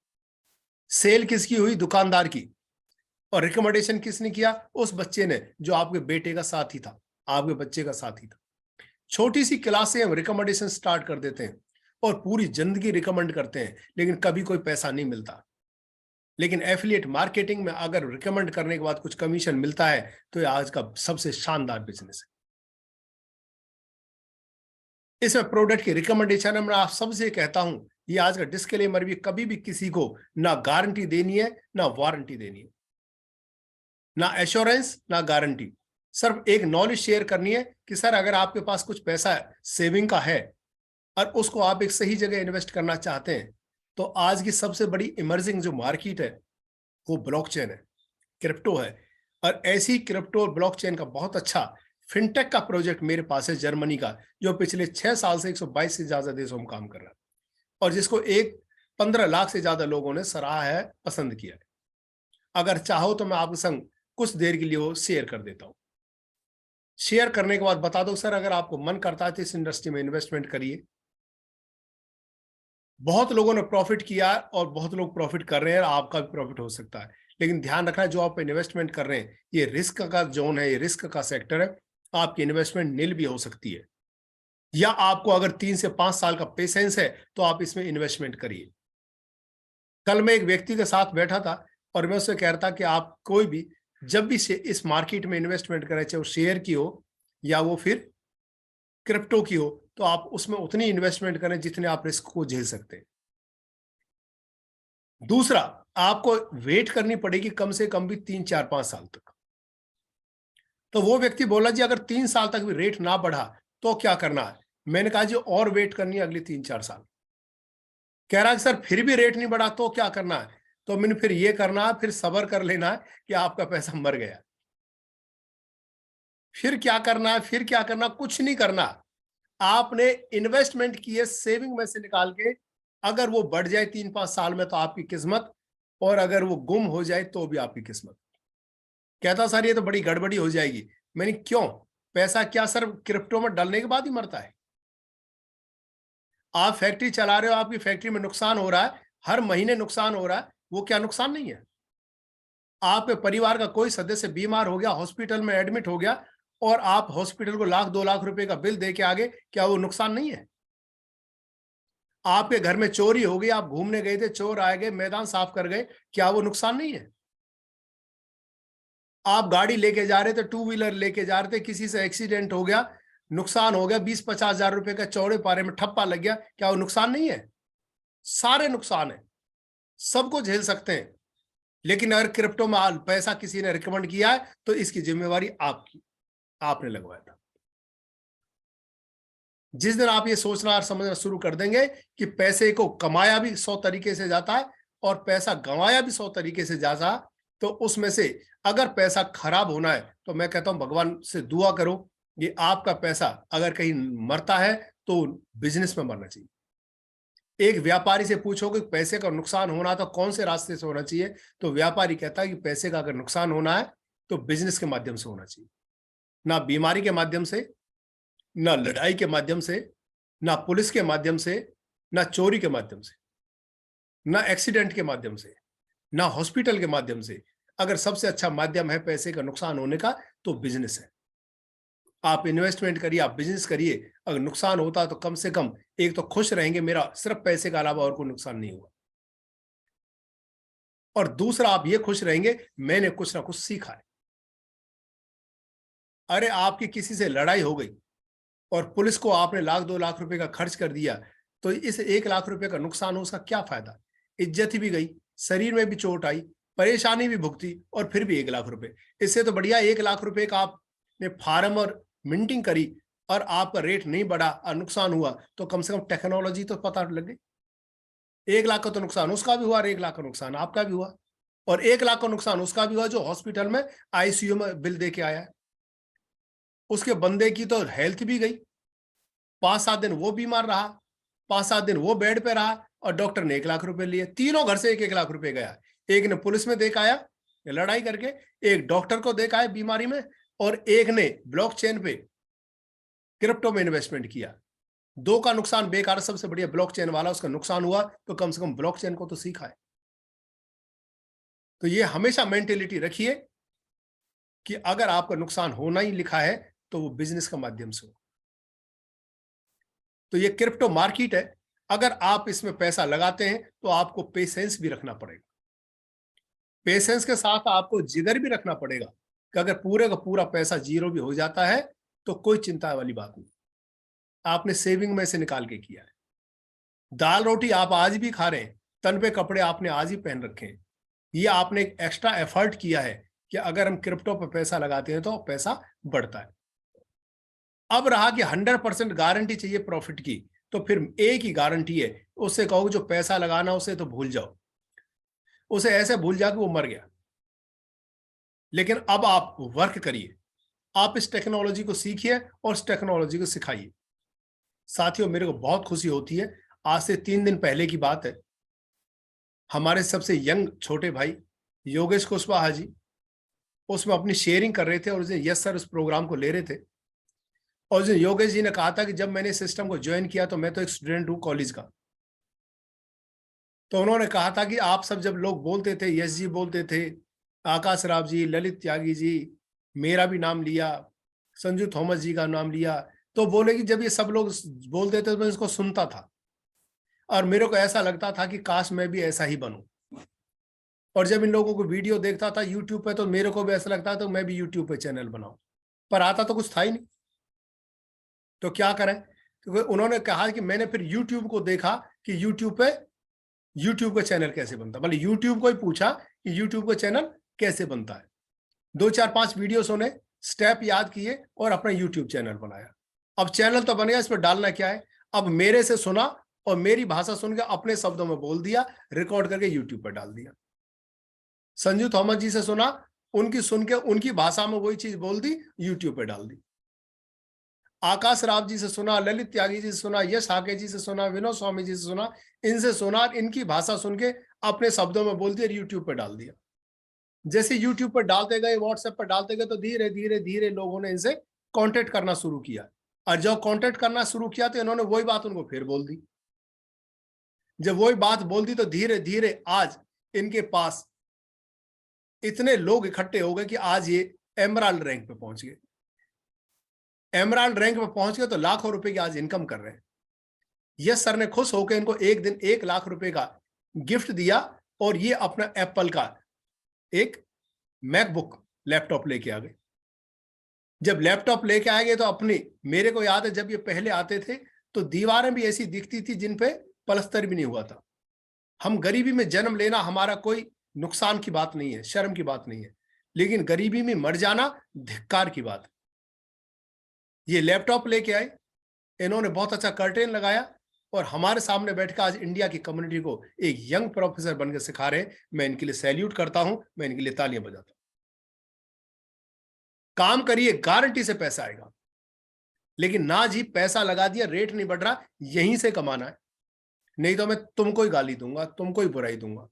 सेल किसकी हुई? दुकानदार की। और रिकमेंडेशन किसने किया? उस बच्चे ने जो आपके बेटे का साथी था, आपके बच्चे का साथी था। छोटी सी क्लास से हम रिकमेंडेशन स्टार्ट कर देते हैं और पूरी जिंदगी रिकमेंड करते हैं, लेकिन कभी कोई पैसा नहीं मिलता। लेकिन एफिलिएट मार्केटिंग में अगर रिकमेंड करने के बाद कुछ कमीशन मिलता है तो ये आज का सबसे शानदार बिजनेस है। इसमें प्रोडक्ट की रिकमेंडेशन मैं आप सबसे कहता हूं, ये आज का डिस्क्लेमर भी, कभी भी किसी को ना गारंटी देनी है ना वारंटी देनी है, ना एश्योरेंस ना गारंटी। सिर्फ एक नॉलेज शेयर करनी है कि सर अगर आपके पास कुछ पैसा सेविंग का है और उसको आप एक सही जगह इन्वेस्ट करना चाहते हैं, तो आज की सबसे बड़ी इमर्जिंग जो मार्केट है वो ब्लॉकचेन है, क्रिप्टो है। और ऐसी क्रिप्टो और ब्लॉकचेन का बहुत अच्छा फिनटेक का प्रोजेक्ट मेरे पास है जर्मनी का, जो पिछले 6 साल से 122 से ज्यादा देशों में काम कर रहा है और जिसको 15 लाख से ज्यादा लोगों ने सराहा है, पसंद किया है। अगर चाहो तो मैं आपके संग कुछ देर के लिए वो शेयर कर देता हूं। शेयर करने के बाद बता दो सर अगर आपको मन करता है तो इस इंडस्ट्री में इन्वेस्टमेंट करिए। बहुत लोगों ने प्रॉफिट किया और बहुत लोग प्रॉफिट कर रहे हैं, आपका भी प्रॉफिट हो सकता है। लेकिन ध्यान रखना, जो आप इन्वेस्टमेंट कर रहे हैं ये रिस्क का जोन है, ये रिस्क का सेक्टर है। आपकी इन्वेस्टमेंट नील भी हो सकती है, या आपको अगर 3 से 5 साल का पेशेंस है तो आप इसमें इन्वेस्टमेंट करिए। कल मैं एक व्यक्ति के साथ बैठा था और मैं उससे कह रहा था कि आप कोई भी जब भी इस मार्केट में इन्वेस्टमेंट करें, चाहे वो शेयर की हो या वो फिर क्रिप्टो की हो, तो आप उसमें उतनी इन्वेस्टमेंट करें जितने आप रिस्क को झेल सकते हैं। दूसरा, आपको वेट करनी पड़ेगी कम से कम भी 3, 4, 5 साल तक। तो वो व्यक्ति बोला जी अगर 3 साल तक भी रेट ना बढ़ा तो क्या करना है? मैंने कहा जी और वेट करनी है अगली 3, 4 साल। कह रहा है सर फिर भी रेट नहीं बढ़ा तो क्या करना है? तो मैंने फिर ये करना है, फिर सब्र कर लेना है कि आपका पैसा मर गया। फिर क्या करना है? फिर क्या करना? कुछ नहीं करना। आपने इन्वेस्टमेंट की है सेविंग में से निकाल के, अगर वो बढ़ जाए 3, 5 साल में तो आपकी किस्मत, और अगर वो गुम हो जाए तो भी आपकी किस्मत। कहता सर ये तो बड़ी गड़बड़ी हो जाएगी। मैंने क्यों? पैसा क्या सर क्रिप्टो में डालने के बाद ही मरता है? आप फैक्ट्री चला रहे हो, आपकी फैक्ट्री में नुकसान हो रहा है, हर महीने नुकसान हो रहा है, वो क्या नुकसान नहीं है? आपके परिवार का कोई सदस्य बीमार हो गया, हॉस्पिटल में एडमिट हो गया और आप हॉस्पिटल को 1,00,000-2,00,000 रुपए का बिल दे के आगे, क्या वो नुकसान नहीं है? आपके घर में चोरी हो गई, आप घूमने गए थे, चोर आ गए, मैदान साफ कर गए, क्या वो नुकसान नहीं है? आप गाड़ी लेके जा रहे थे, 2 व्हीलर लेके जा रहे थे, किसी से एक्सीडेंट हो गया, नुकसान हो गया, 20-50 हजार रुपए का चौड़े पारे में ठप्पा लग गया, क्या वो नुकसान नहीं है? सारे नुकसान है, सबको झेल सकते हैं। लेकिन अगर क्रिप्टो में पैसा किसी ने रिकमेंड किया है तो इसकी जिम्मेवारी आपकी, आपने लगवाया था। जिस दिन आप ये सोचना और समझना शुरू कर देंगे कि पैसे को कमाया भी 100 तरीके से जाता है और पैसा गंवाया भी 100 तरीके से जाता है, तो उसमें से अगर पैसा खराब होना है तो मैं कहता हूं भगवान से दुआ करो, ये आपका पैसा अगर कहीं मरता है तो बिजनेस में मरना चाहिए। एक व्यापारी से पूछोगे पैसे का नुकसान होना तो कौन से रास्ते से होना चाहिए, तो व्यापारी कहता है कि पैसे का अगर नुकसान होना है तो बिजनेस के माध्यम से होना चाहिए, ना बीमारी के माध्यम से, ना लड़ाई के माध्यम से, ना पुलिस के माध्यम से, ना चोरी के माध्यम से, ना एक्सीडेंट के माध्यम से, ना हॉस्पिटल के माध्यम से। अगर सबसे अच्छा माध्यम है पैसे का नुकसान होने का तो बिजनेस है। आप इन्वेस्टमेंट करिए, आप बिजनेस करिए, अगर नुकसान होता तो कम से कम एक तो खुश रहेंगे, मेरा सिर्फ पैसे के अलावा और कोई नुकसान नहीं हुआ। और दूसरा आप ये खुश रहेंगे मैंने कुछ ना कुछ सीखा है। अरे आपकी किसी से लड़ाई हो गई और पुलिस को आपने 1-2 लाख रुपए का खर्च कर दिया, तो इस 1 लाख रुपए का नुकसान हो, उसका क्या फायदा? इज्जत भी गई, शरीर में भी चोट आई, परेशानी भी भुगती, और फिर भी 1 लाख रुपए। इससे तो बढ़िया 1 लाख रुपए का आपने फार्म और मिंटिंग करी और आपका रेट नहीं बढ़ा और नुकसान हुआ, तो कम से कम टेक्नोलॉजी तो पता लग गई। 1 लाख का तो नुकसान उसका भी हुआ और 1 लाख का नुकसान आपका भी हुआ, और 1 लाख का नुकसान उसका भी हुआ जो हॉस्पिटल में आईसीयू में बिल दे के आया है। उसके बंदे की तो हेल्थ भी गई, 5-7 दिन वो बीमार रहा, 5-7 दिन वो बेड पे रहा, और डॉक्टर ने 1 लाख रुपए लिए। तीनों घर से 1-1 लाख रुपए गया। एक ने पुलिस में देखाया लड़ाई करके, एक डॉक्टर को देखाया बीमारी में, और एक ने ब्लॉकचेन पे क्रिप्टो में इन्वेस्टमेंट किया। दो का नुकसान बेकार, सबसे बढ़िया ब्लॉकचेन वाला, उसका नुकसान हुआ, तो कम से कम ब्लॉकचेन को तो सीखा है। तो ये हमेशा मेंटेलिटी रखिए कि अगर आपका नुकसान होना ही लिखा है तो वो बिजनेस का माध्यम से हो। तो ये क्रिप्टो मार्केट है, अगर आप इसमें पैसा लगाते हैं तो आपको पेशेंस भी रखना पड़ेगा। पेशेंस के साथ आपको जिगर भी रखना पड़ेगा कि अगर पूरे का पूरा पैसा जीरो भी हो जाता है तो कोई चिंता वाली बात नहीं, आपने सेविंग में से निकाल के किया है। दाल रोटी आप आज भी खा रहे हैं, तन पे कपड़े आपने आज ही पहन रखे हैं, ये आपने एक एक्स्ट्रा एफर्ट किया है कि अगर हम क्रिप्टो पर पैसा लगाते हैं तो पैसा बढ़ता है। अब रहा कि 100% गारंटी चाहिए प्रॉफिट की, तो फिर एक ही गारंटी है, उससे कहो जो पैसा लगाना उसे तो भूल जाओ, उसे ऐसे भूल जाओ कि वो मर गया। लेकिन अब आप वर्क करिए, आप इस टेक्नोलॉजी को सीखिए और इस टेक्नोलॉजी को सिखाइए। साथियों, मेरे को बहुत खुशी होती है, आज से 3 दिन पहले की बात है, हमारे सबसे यंग छोटे भाई योगेश कुशवाहा जी उसमें अपनी शेयरिंग कर रहे थे, और यस सर उस प्रोग्राम को ले रहे थे। और जो योगेश जी ने कहा था कि जब मैंने सिस्टम को ज्वाइन किया तो मैं तो एक स्टूडेंट हूं कॉलेज का, तो उन्होंने कहा था कि आप सब जब लोग बोलते थे, यस जी बोलते थे, आकाश राव जी, ललित त्यागी जी, मेरा भी नाम लिया, संजू थॉमस जी का नाम लिया, तो बोले कि जब ये सब लोग बोलते थे तो मैं इसको सुनता था और मेरे को ऐसा लगता था कि काश मैं भी ऐसा ही बनूं। और जब इन लोगों को वीडियो देखता था यूट्यूब पे तो मेरे को भी ऐसा लगता था तो मैं भी यूट्यूब पे चैनल बनाऊं, पर आता तो कुछ था ही नहीं। तो क्या करें, क्योंकि उन्होंने कहा कि मैंने फिर यूट्यूब को देखा कि यूट्यूब का चैनल कैसे बनता, मतलब यूट्यूब को ही पूछा कि यूट्यूब का चैनल कैसे बनता है। 2-4-5 वीडियोस उन्हें स्टेप याद किए और अपना यूट्यूब चैनल बनाया। अब चैनल तो बन गया, इस पर डालना क्या है, अब मेरे से सुना और मेरी भाषा सुन के अपने शब्दों में बोल दिया, रिकॉर्ड करके यूट्यूब पर डाल दिया। संजू थॉमस जी से सुना, उनकी सुन के उनकी भाषा में वही चीज बोल दी, यूट्यूब पे डाल दी। आकाश राव जी से सुना, ललित त्यागी जी से सुना, यश हाके जी से सुना, विनोद स्वामी जी से सुना, इनसे सुना, इनकी भाषा सुन के अपने शब्दों में बोल दिया, यूट्यूब पर डाल दिया। जैसे यूट्यूब पर डालते गए, व्हाट्सएप पर डालते गए, तो धीरे धीरे धीरे लोगों ने इनसे कांटेक्ट करना शुरू किया, और जब कांटेक्ट करना शुरू किया तो इन्होंने वही बात उनको फिर बोल दी। जब वही बात बोल दी तो धीरे धीरे आज इनके पास इतने लोग इकट्ठे हो गए कि आज ये एमराल्ड रैंक पे पहुंच गए। एमराल्ड रैंक पे पहुंच गए तो लाखों रुपए की आज इनकम कर रहे हैं। यस सर ने खुश होकर इनको एक दिन 1 लाख रुपए का गिफ्ट दिया, और ये अपना एप्पल का एक मैकबुक लैपटॉप लेके आ गए। जब लैपटॉप लेके आएंगे तो अपनी, मेरे को याद है जब ये पहले आते थे तो दीवारें भी ऐसी दिखती थी जिन पे पलस्तर भी नहीं हुआ था। हम गरीबी में जन्म लेना हमारा कोई नुकसान की बात नहीं है, शर्म की बात नहीं है, लेकिन गरीबी में मर जाना धिक्कार की बात है। ये लैपटॉप लेके आए, इन्होंने बहुत अच्छा कर्टेन लगाया और हमारे सामने बैठकर आज इंडिया की कम्युनिटी को एक यंग प्रोफेसर बनकर सिखा रहे हैं। मैं इनके लिए सैल्यूट करता हूं, मैं इनके लिए तालियां बजाता हूं। काम करिए, गारंटी से पैसा आएगा, लेकिन ना जी पैसा लगा दिया, रेट नहीं बढ़ रहा, यहीं से कमाना है, नहीं तो मैं तुमको ही गाली दूंगा, तुमको ही बुराई दूंगा।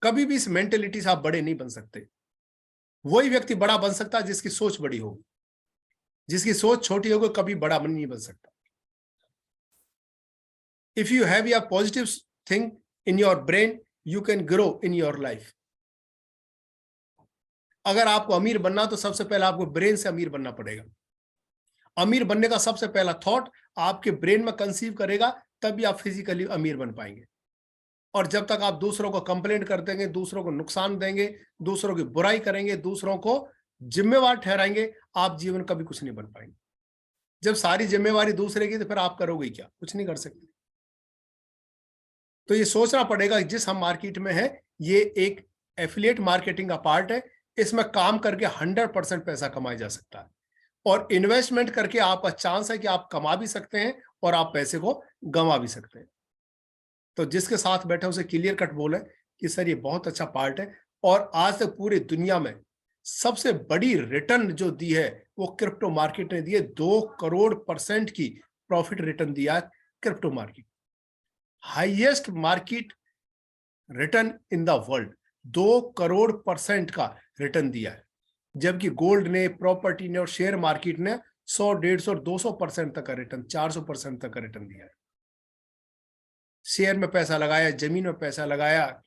कभी भी इस मेंटेलिटी से आप बड़े नहीं बन सकते। वही व्यक्ति बड़ा बन सकता है जिसकी सोच बड़ी होगी, जिसकी सोच छोटी होगी कभी बड़ा नहीं बन सकता। If you have a positive thing in your brain, you can grow in your life. अगर आपको अमीर बनना तो सबसे पहले आपको ब्रेन से अमीर बनना पड़ेगा। अमीर बनने का सबसे पहला थॉट आपके ब्रेन में कंसीव करेगा, तभी आप फिजिकली अमीर बन पाएंगे। और जब तक आप दूसरों को कंप्लेंट कर देंगे, दूसरों को नुकसान देंगे, दूसरों की बुराई करेंगे, दूसरों को जिम्मेवार ठहराएंगे, आप जीवन कभी कुछ नहीं बन पाएंगे। जब सारी जिम्मेवारी दूसरे की, तो फिर आप करोगे क्या? कुछ नहीं कर सकते। तो ये सोचना पड़ेगा कि जिस हम मार्केट में है, ये एक एफिलिएट मार्केटिंग का पार्ट है। इसमें काम करके 100% पैसा कमाया जा सकता है, और इन्वेस्टमेंट करके आपका चांस है कि आप कमा भी सकते हैं और आप पैसे को गंवा भी सकते हैं। तो जिसके साथ बैठे उसे क्लियर कट बोले कि सर ये बहुत अच्छा पार्ट है, और आज तक पूरी दुनिया में सबसे बड़ी रिटर्न जो दी है वो क्रिप्टो मार्केट ने दी है। 2 करोड़% की प्रॉफिट रिटर्न दिया है crypto market, highest market return in the world. 2 crore% का रिटर्न दिया है, जबकि गोल्ड ने, प्रॉपर्टी ने और शेयर मार्केट ने 100, 150 और 200% तक का रिटर्न, 400% तक का रिटर्न दिया है। शेयर में पैसा लगाया, जमीन में पैसा लगाया,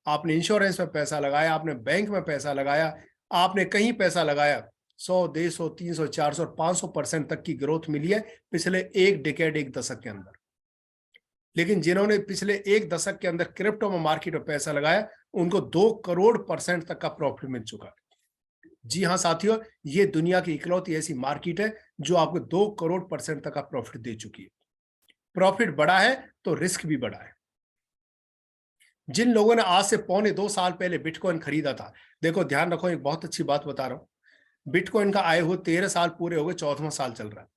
आपने इंश्योरेंस में पैसा लगाया, आपने बैंक में पैसा लगाया, आपने कहीं पैसा लगाया, 100, 150, 300, 400 और 500% तक की ग्रोथ मिली है पिछले एक डिकेड, एक दशक के अंदर। लेकिन जिन्होंने पिछले एक दशक के अंदर क्रिप्टो में मार्केट में पैसा लगाया, उनको 2 करोड़% तक का प्रॉफिट मिल चुका है। जी हाँ साथियों, ये दुनिया की इकलौती ऐसी मार्केट है जो आपको 2 करोड़% तक का प्रॉफिट दे चुकी है। प्रॉफिट बड़ा है तो रिस्क भी बड़ा है। जिन लोगों ने आज से 1.25 साल पहले बिटकॉइन खरीदा था, देखो ध्यान रखो, एक बहुत अच्छी बात बता रहा हूं। बिटकॉइन का आए हुए 13 साल पूरे हो गए, 14वां साल चल रहा है,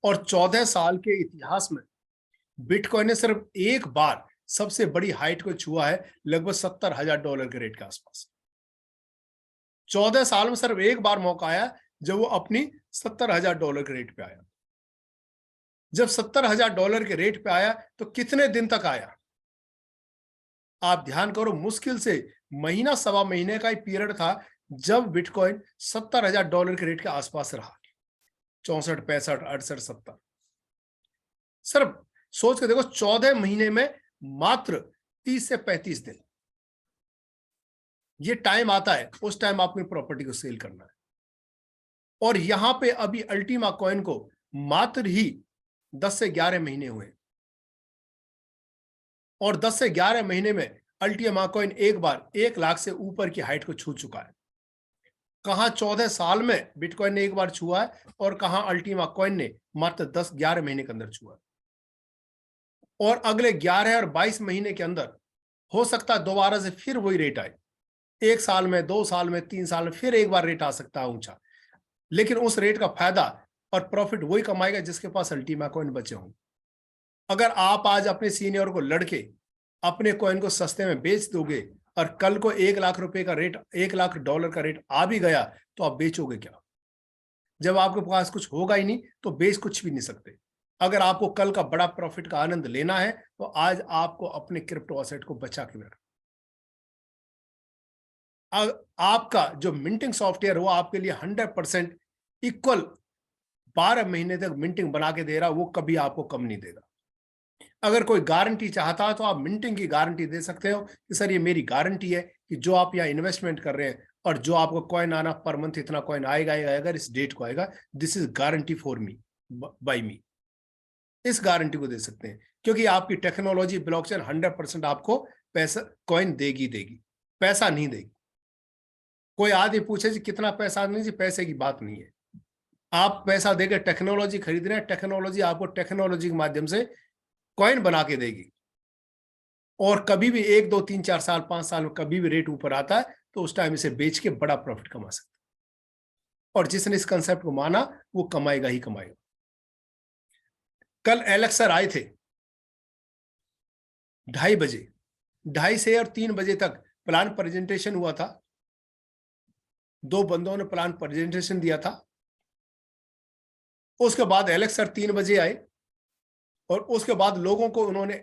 और 14 साल के इतिहास में बिटकॉइन ने सिर्फ एक बार सबसे बड़ी हाइट को छुआ है, लगभग $70,000 के रेट के आसपास। 14 साल में सिर्फ एक बार मौका आया जब वो अपनी $70,000 के रेट पे आया। जब $70,000 के रेट पे आया तो कितने दिन तक आया? आप ध्यान करो, मुश्किल से महीना, सवा महीने का ही पीरियड था जब बिटकॉइन $70,000 के रेट के आसपास रहा। 64, 65, 68, 70। सिर्फ सोच के देखो, 14 महीने में मात्र 30 से 35 दिन ये टाइम आता है, उस टाइम अपनी प्रॉपर्टी को सेल करना है। और यहां पे अभी अल्टीमा कॉइन को मात्र ही 10 से 11 महीने हुए, और 10 से 11 महीने में अल्टीमा कॉइन एक बार 1 लाख से ऊपर की हाइट को छू चुका है। कहां 14 साल में बिटकॉइन ने एक बार छुआ है, और कहां अल्टीमा कॉइन ने मात्र 10-11 महीने के अंदर छुआ है। और अगले 11 और 22 महीने के अंदर हो सकता है दोबारा से फिर वही रेट आए। 1 साल में, 2 साल में, 3 साल में फिर एक बार रेट आ सकता है ऊंचा, लेकिन उस रेट का फायदा और प्रॉफिट वही कमाएगा जिसके पास अल्टीमा कॉइन बचे हों। अगर आप आज अपने सीनियर को लड़के अपने कॉइन को सस्ते में बेच दोगे, और कल को 1 लाख रुपए का रेट, $1 लाख का रेट आ भी गया, तो आप बेचोगे क्या? जब आपके पास कुछ होगा ही नहीं तो बेच कुछ भी नहीं सकते। अगर आपको कल का बड़ा प्रॉफिट का आनंद लेना है तो आज आपको अपने क्रिप्टो एसेट को बचा के रखना। आपका जो मिंटिंग सॉफ्टवेयर वो आपके लिए 100% इक्वल 12 महीने तक मिंटिंग बना के दे रहा, वो कभी आपको कम नहीं देगा। अगर कोई गारंटी चाहता है तो आप मिंटिंग की गारंटी दे सकते हो कि सर ये मेरी गारंटी है कि जो आप यहाँ इन्वेस्टमेंट कर रहे हैं और जो आपको कॉइन आना, पर मंथ इतना कॉइन आएगा, अगर इस डेट को आएगा, this is guarantee for me, by me. इस गारंटी को दे सकते हैं, क्योंकि आपकी टेक्नोलॉजी ब्लॉकचेन 100% आपको पैसा, कॉइन देगी, पैसा नहीं देगी। कोई आदमी पूछे जी कितना पैसा, नहीं जी पैसे की बात नहीं है। आप पैसा देकर टेक्नोलॉजी खरीद रहे हैं, टेक्नोलॉजी आपको टेक्नोलॉजी के माध्यम से कॉइन बना के देगी। और कभी भी 1, 2, 3, 4 साल, 5 साल में कभी भी रेट ऊपर आता है तो उस टाइम इसे बेच के बड़ा प्रॉफिट कमा सकते हैं। और जिसने इस कंसेप्ट को माना वो कमाएगा ही कमाएगा। कल एलेक्स सर आए थे 2:30 बजे, 2:30 से और 3 बजे तक प्लान प्रेजेंटेशन हुआ था। 2 बंदों ने प्लान प्रेजेंटेशन दिया था। उसके बाद एलेक्स सर 3 बजे आए, और उसके बाद लोगों को उन्होंने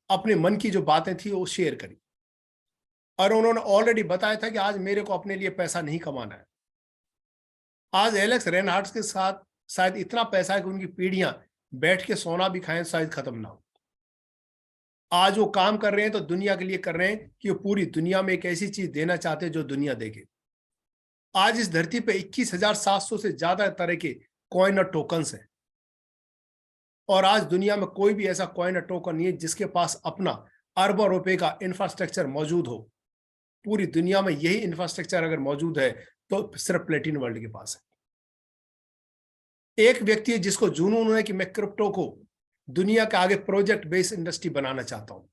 अपने मन की जो बातें थी वो शेयर करी, और उन्होंने ऑलरेडी बताया था कि आज मेरे को अपने लिए पैसा नहीं कमाना है। आज एलेक्स रेनहार्ड्स के साथ शायद इतना पैसा है कि उनकी पीढ़ियां बैठ के सोना भी खाएं शायद खत्म ना हो। आज वो काम कर रहे हैं तो दुनिया के लिए कर रहे हैं कि वो पूरी दुनिया में एक ऐसी चीज देना चाहते हैं जो दुनिया देखे। आज इस धरती पे 21,700 से ज्यादा तरह के कॉइन और टोकन्स हैं, और आज दुनिया में कोई भी ऐसा कॉइन और टोकन नहीं है जिसके पास अपना अरबों रुपए का इंफ्रास्ट्रक्चर मौजूद हो, पूरी दुनिया में यही इंफ्रास्ट्रक्चर अगर मौजूद है तो सिर्फ प्लेटिन वर्ल्ड के पास है। एक व्यक्ति है जिसको जुनून है कि मैं क्रिप्टो को दुनिया के आगे प्रोजेक्ट बेस्ड इंडस्ट्री बनाना चाहता हूं,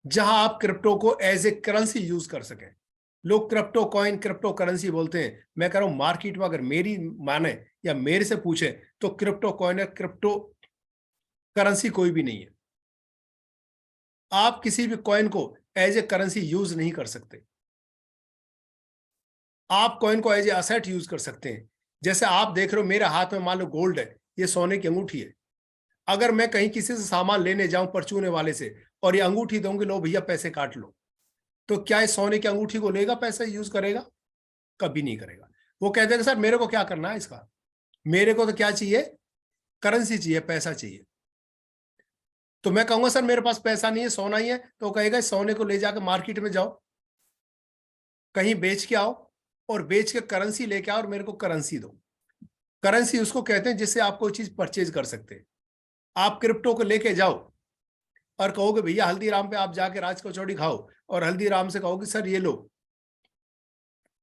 जहां आप क्रिप्टो को एज ए करेंसी यूज कर सकें। लोग क्रिप्टो कॉइन, क्रिप्टो करेंसी बोलते हैं। मैं कह रहा हूं मार्केट में अगर मेरी माने या मेरे से पूछे तो क्रिप्टो कॉइन है, क्रिप्टो करेंसी कोई भी नहीं है। आप किसी भी कॉइन को एज ए करेंसी यूज नहीं कर सकते। आप कॉइन को एज ए असेट यूज कर सकते हैं। जैसे आप देख रहे हो मेरे हाथ में मान लो गोल्ड है, ये सोने की अंगूठी है। अगर मैं कहीं किसी से सामान लेने जाऊं परचूने वाले से और ये अंगूठी दूंगी, लो भैया पैसे काट लो, तो क्या इस सोने की अंगूठी को लेगा, पैसा यूज करेगा? कभी नहीं करेगा। वो कहते हैं सर मेरे को क्या करना है इसका, मेरे को तो क्या चाहिए, करेंसी चाहिए, पैसा चाहिए। तो मैं कहूंगा सर मेरे पास पैसा नहीं है, सोना ही है, तो कहेगा सोने को ले जाकर मार्केट में जाओ, कहीं बेच के आओ और बेच के करेंसी लेके आओ और मेरे को करेंसी दो। करेंसी उसको कहते हैं जिससे आप कोई चीज परचेज कर सकते हैं। आप क्रिप्टो को लेके जाओ और कहोगे भैया हल्दीराम पे आप जाके राज कचौड़ी खाओ और हल्दीराम से कहोगे सर ये लो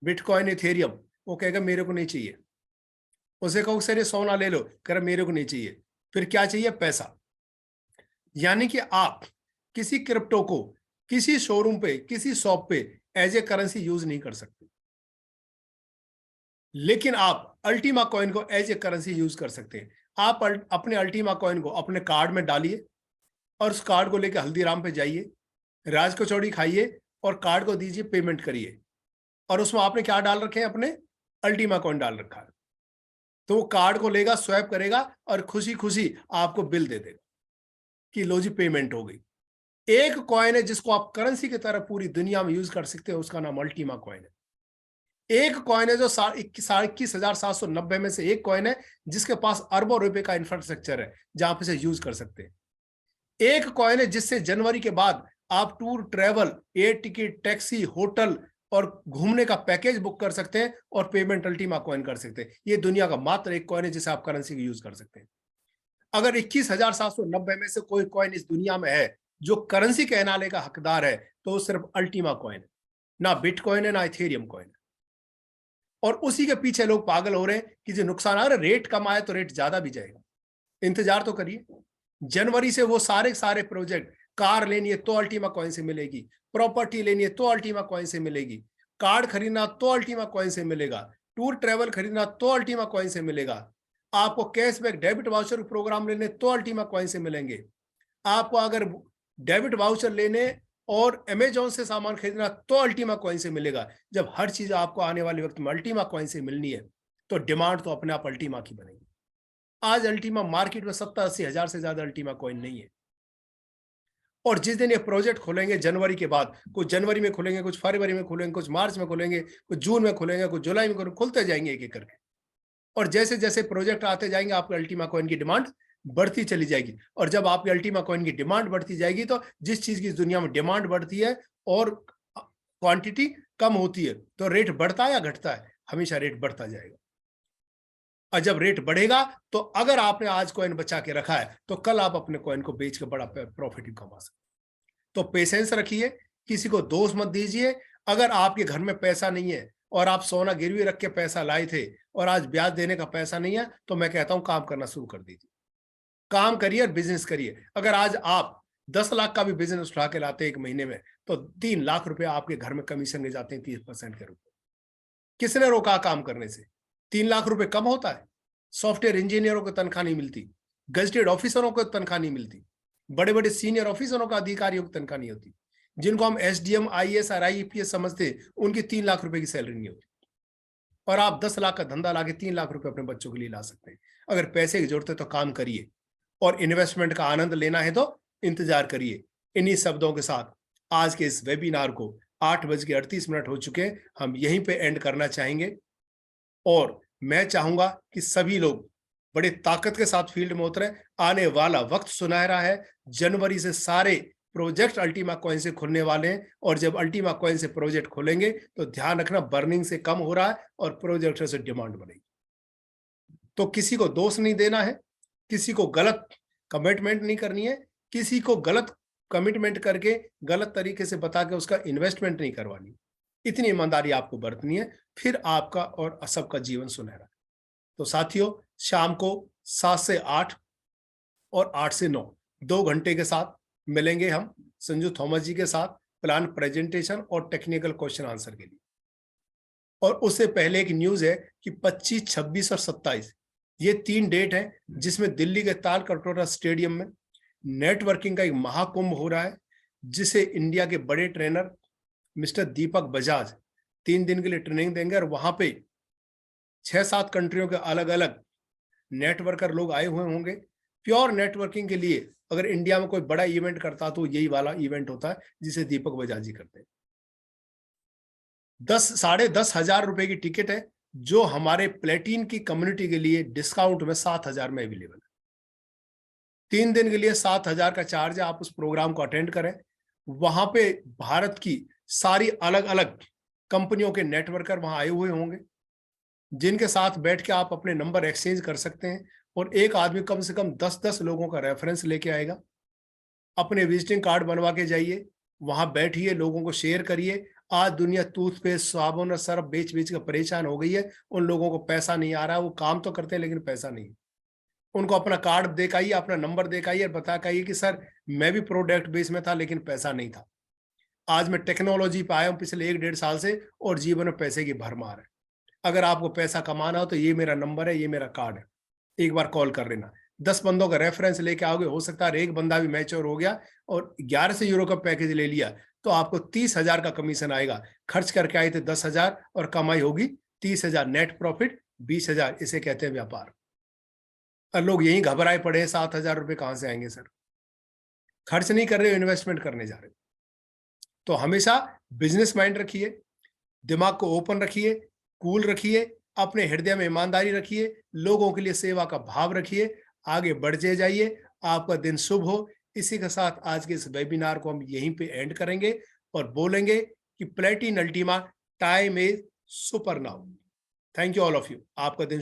बिटकॉइन इथेरियम, वो कहेगा मेरे को नहीं चाहिए। उसे कहो सर ये सोना ले लो, कह रहा मेरे को नहीं चाहिए। फिर क्या चाहिए, पैसा। यानी कि आप किसी क्रिप्टो को किसी शोरूम पे, किसी शॉप पे एज ए करेंसी यूज नहीं कर सकते, लेकिन आप अल्टीमा कॉइन को एज ए करेंसी यूज कर सकते हैं। आप अपने अल्टीमा कॉइन को अपने कार्ड में डालिए और उस कार्ड को लेकर हल्दीराम पे जाइए, राज कचौड़ी खाइए और कार्ड को दीजिए, पेमेंट करिए। और उसमें आपने क्या डाल रखे हैं, अपने अल्टीमा कॉइन डाल रखा है। तो वो कार्ड को लेगा, स्वैप करेगा और खुशी खुशी आपको बिल दे देगा कि लो जी पेमेंट हो गई। एक कॉइन है जिसको आप करेंसी की तरह पूरी दुनिया में यूज कर सकते हैं, उसका नाम अल्टीमा कॉइन है। एक कॉइन है जो 21,790 में से एक कॉइन है जिसके पास अरबों रुपए का इंफ्रास्ट्रक्चर है जहां पे से यूज कर सकते हैं। एक कॉइन है जिससे जनवरी के बाद आप tour, travel, air ticket, taxi, hotel और घूमने का पैकेज बुक कर सकते हैं और पेमेंट अल्टीमा कॉइन कर सकते हैं। ये दुनिया का मात्र एक कॉइन है जिसे आप करेंसी का यूज कर सकते हैं। अगर 21,790 में से कोई कॉइन इस दुनिया में है जो करेंसी कहलाने का हकदार है तो वो सिर्फ अल्टीमा कॉइन है, ना बिटकॉइन है, ना इथेरियम कॉइन है। और उसी के पीछे लोग पागल हो रहे हैं कि जो नुकसान आ रहा है, रेट कम आए तो रेट ज्यादा भी जाएगा। इंतजार तो करिए, जनवरी से वो सारे प्रोजेक्ट, कार लेनी है तो अल्टीमा कॉइन से मिलेगी, प्रॉपर्टी लेनी है तो अल्टीमा कॉइन से मिलेगी, कार्ड खरीदना तो अल्टीमा कॉइन से मिलेगा, टूर ट्रेवल खरीदना तो अल्टीमा कॉइन से मिलेगा, आपको कैशबैक डेबिट वाउचर प्रोग्राम लेने तो अल्टीमा कॉइन से मिलेंगे, आपको अगर डेबिट वाउचर लेने और अमेजोन से सामान खरीदना तो अल्टीमा कॉइन से मिलेगा। जब हर चीज आपको आने वाले वक्त में अल्टीमा कॉइन से मिलनी है तो डिमांड तो अपने आप अल्टीमा की बनेगी। आज अल्टीमा मार्केट में 70-80 हजार से ज्यादा अल्टीमा कॉइन नहीं है। और जिस दिन ये प्रोजेक्ट खोलेंगे जनवरी के बाद, कुछ जनवरी में खुलेंगे, कुछ फरवरी में खुलेंगे, कुछ मार्च में खुलेंगे, कुछ जून में खुलेंगे, कुछ जुलाई में खुलते जाएंगे एक एक करके। और जैसे जैसे प्रोजेक्ट आते जाएंगे आपके अल्टीमा कॉइन की डिमांड बढ़ती चली जाएगी। और जब आपकी अल्टीमा कॉइन की डिमांड बढ़ती जाएगी तो जिस चीज की दुनिया में डिमांड बढ़ती है और क्वांटिटी कम होती है तो रेट बढ़ता है या घटता है? हमेशा रेट बढ़ता जाएगा। और जब रेट बढ़ेगा तो अगर आपने आज कॉइन बचा के रखा है तो कल आप अपने कॉइन को बेच के बड़ा प्रॉफिट कमा सकते। तो पेशेंस रखिए, किसी को दोष मत दीजिए। अगर आपके घर में पैसा नहीं है और आप सोना गिरवी रख के पैसा लाए थे और आज ब्याज देने का पैसा नहीं है तो मैं कहता हूं काम करना शुरू कर दीजिए, काम करिए और बिजनेस करिए। अगर आज आप 10 लाख का भी बिजनेस उठा के लाते एक महीने में तो 3 लाख रुपए आपके घर में कमीशन ले जाते हैं 30% के रूप में। किसने रोका काम करने से? 3 लाख रुपए कम होता है? सॉफ्टवेयर इंजीनियरों को तनख्वाह नहीं मिलती, गजेटेड ऑफिसरों को तनख्वाह नहीं मिलती, बड़े बड़े सीनियर ऑफिसरों का अधिकारियों की तनख्वाह नहीं होती, जिनको हम एसडीएम, आईएएस और आईपीएस समझते उनकी 3 लाख रुपए की सैलरी नहीं होती। और आप 10 लाख का धंधा लाके 3 लाख रुपए अपने बच्चों के लिए ला सकते हैं। अगर पैसे की जरूरत है तो काम करिए और इन्वेस्टमेंट का आनंद लेना है तो इंतजार करिए। इन्हीं शब्दों के साथ आज के इस वेबिनार को 8:38 हो चुके हैं, हम यहीं पे एंड करना चाहेंगे। और मैं चाहूंगा कि सभी लोग बड़े ताकत के साथ फील्ड में उतरे। आने वाला वक्त सुनहरा है। जनवरी से सारे प्रोजेक्ट अल्टीमा कॉइन से खुलने वाले हैं और जब अल्टीमा कॉइन से प्रोजेक्ट खोलेंगे तो ध्यान रखना बर्निंग से कम हो रहा है और प्रोजेक्ट से डिमांड बढ़ेगी। तो किसी को दोष नहीं देना है, किसी को गलत कमिटमेंट नहीं करनी है, किसी को गलत कमिटमेंट करके गलत तरीके से बता के उसका इन्वेस्टमेंट नहीं करवानी। इतनी ईमानदारी आपको बरतनी है, फिर आपका और सबका जीवन सुनहरा। तो साथियों, शाम को 7 से 8 और 8 से 9 2 घंटे के साथ मिलेंगे हम संजू थॉमस जी के साथ प्लान प्रेजेंटेशन और टेक्निकल क्वेश्चन आंसर के लिए। और उससे पहले एक न्यूज है कि 25, 26 और 27 ये 3 डेट है जिसमें दिल्ली के ताल कटोरा स्टेडियम में नेटवर्किंग का एक महाकुंभ हो रहा है, जिसे इंडिया के बड़े ट्रेनर मिस्टर दीपक बजाज 3 दिन के लिए ट्रेनिंग देंगे। और वहां पे 6-7 कंट्रियों के अलग अलग नेटवर्कर लोग आए हुए होंगे। प्योर नेटवर्किंग के लिए अगर इंडिया में कोई बड़ा इवेंट करता तो यही वाला इवेंट होता है जिसे दीपक बजाज जी करते हैं। 10,500 रुपए की टिकट है, जो हमारे प्लेटिन की कम्युनिटी के लिए डिस्काउंट में 7,000 में अवेलेबल है। 3 दिन के लिए 7,000 का चार्ज है। आप उस प्रोग्राम को अटेंड करें। वहां पे भारत की सारी अलग अलग कंपनियों के नेटवर्कर वहां आए हुए होंगे, जिनके साथ बैठ के आप अपने नंबर एक्सचेंज कर सकते हैं। और एक आदमी कम से कम 10-10 लोगों का रेफरेंस लेके आएगा। अपने विजिटिंग कार्ड बनवा के जाइए, वहां बैठिए, लोगों को शेयर करिए। आज दुनिया टूथपेस्ट, साबुन और सर्फ बेच बेच कर परेशान हो गई है। उन लोगों को पैसा नहीं आ रहा है, वो काम तो करते हैं लेकिन पैसा नहीं। उनको अपना कार्ड दिखाइए, अपना नंबर दिखाइए और बता कहिए कि सर मैं भी प्रोडक्ट बेस में था लेकिन पैसा नहीं था। आज मैं टेक्नोलॉजी पे आया हूँ पिछले 1-1.5 साल से और जीवन में पैसे की भरमार है। अगर आपको पैसा कमाना हो तो ये मेरा नंबर है, ये मेरा कार्ड है, एक बार कॉल कर लेना। 10 बंदों का रेफरेंस लेके आओगे, हो सकता है एक बंदा भी मैच्योर हो गया और 1100 यूरो का पैकेज ले लिया तो आपको 30,000 का कमीशन आएगा। खर्च करके आए थे 10,000 और कमाई होगी 30,000, नेट प्रॉफिट 20,000। इसे कहते हैं व्यापार। और लोग यही घबराए पड़े हैं 7,000 रुपए कहां से आएंगे सर। खर्च नहीं कर रहे हो, इन्वेस्टमेंट करने जा रहे हो। तो हमेशा बिजनेस माइंड रखिए, दिमाग को ओपन रखिए, कूल रखिए, अपने हृदय में ईमानदारी रखिए, लोगों के लिए सेवा का भाव रखिए, आगे बढ़ते जाइए। आपका दिन शुभ हो। इसी के साथ आज के इस वेबिनार को हम यहीं पे एंड करेंगे और बोलेंगे कि Platin Ultima time is super now. Thank you all of you. आपका दिन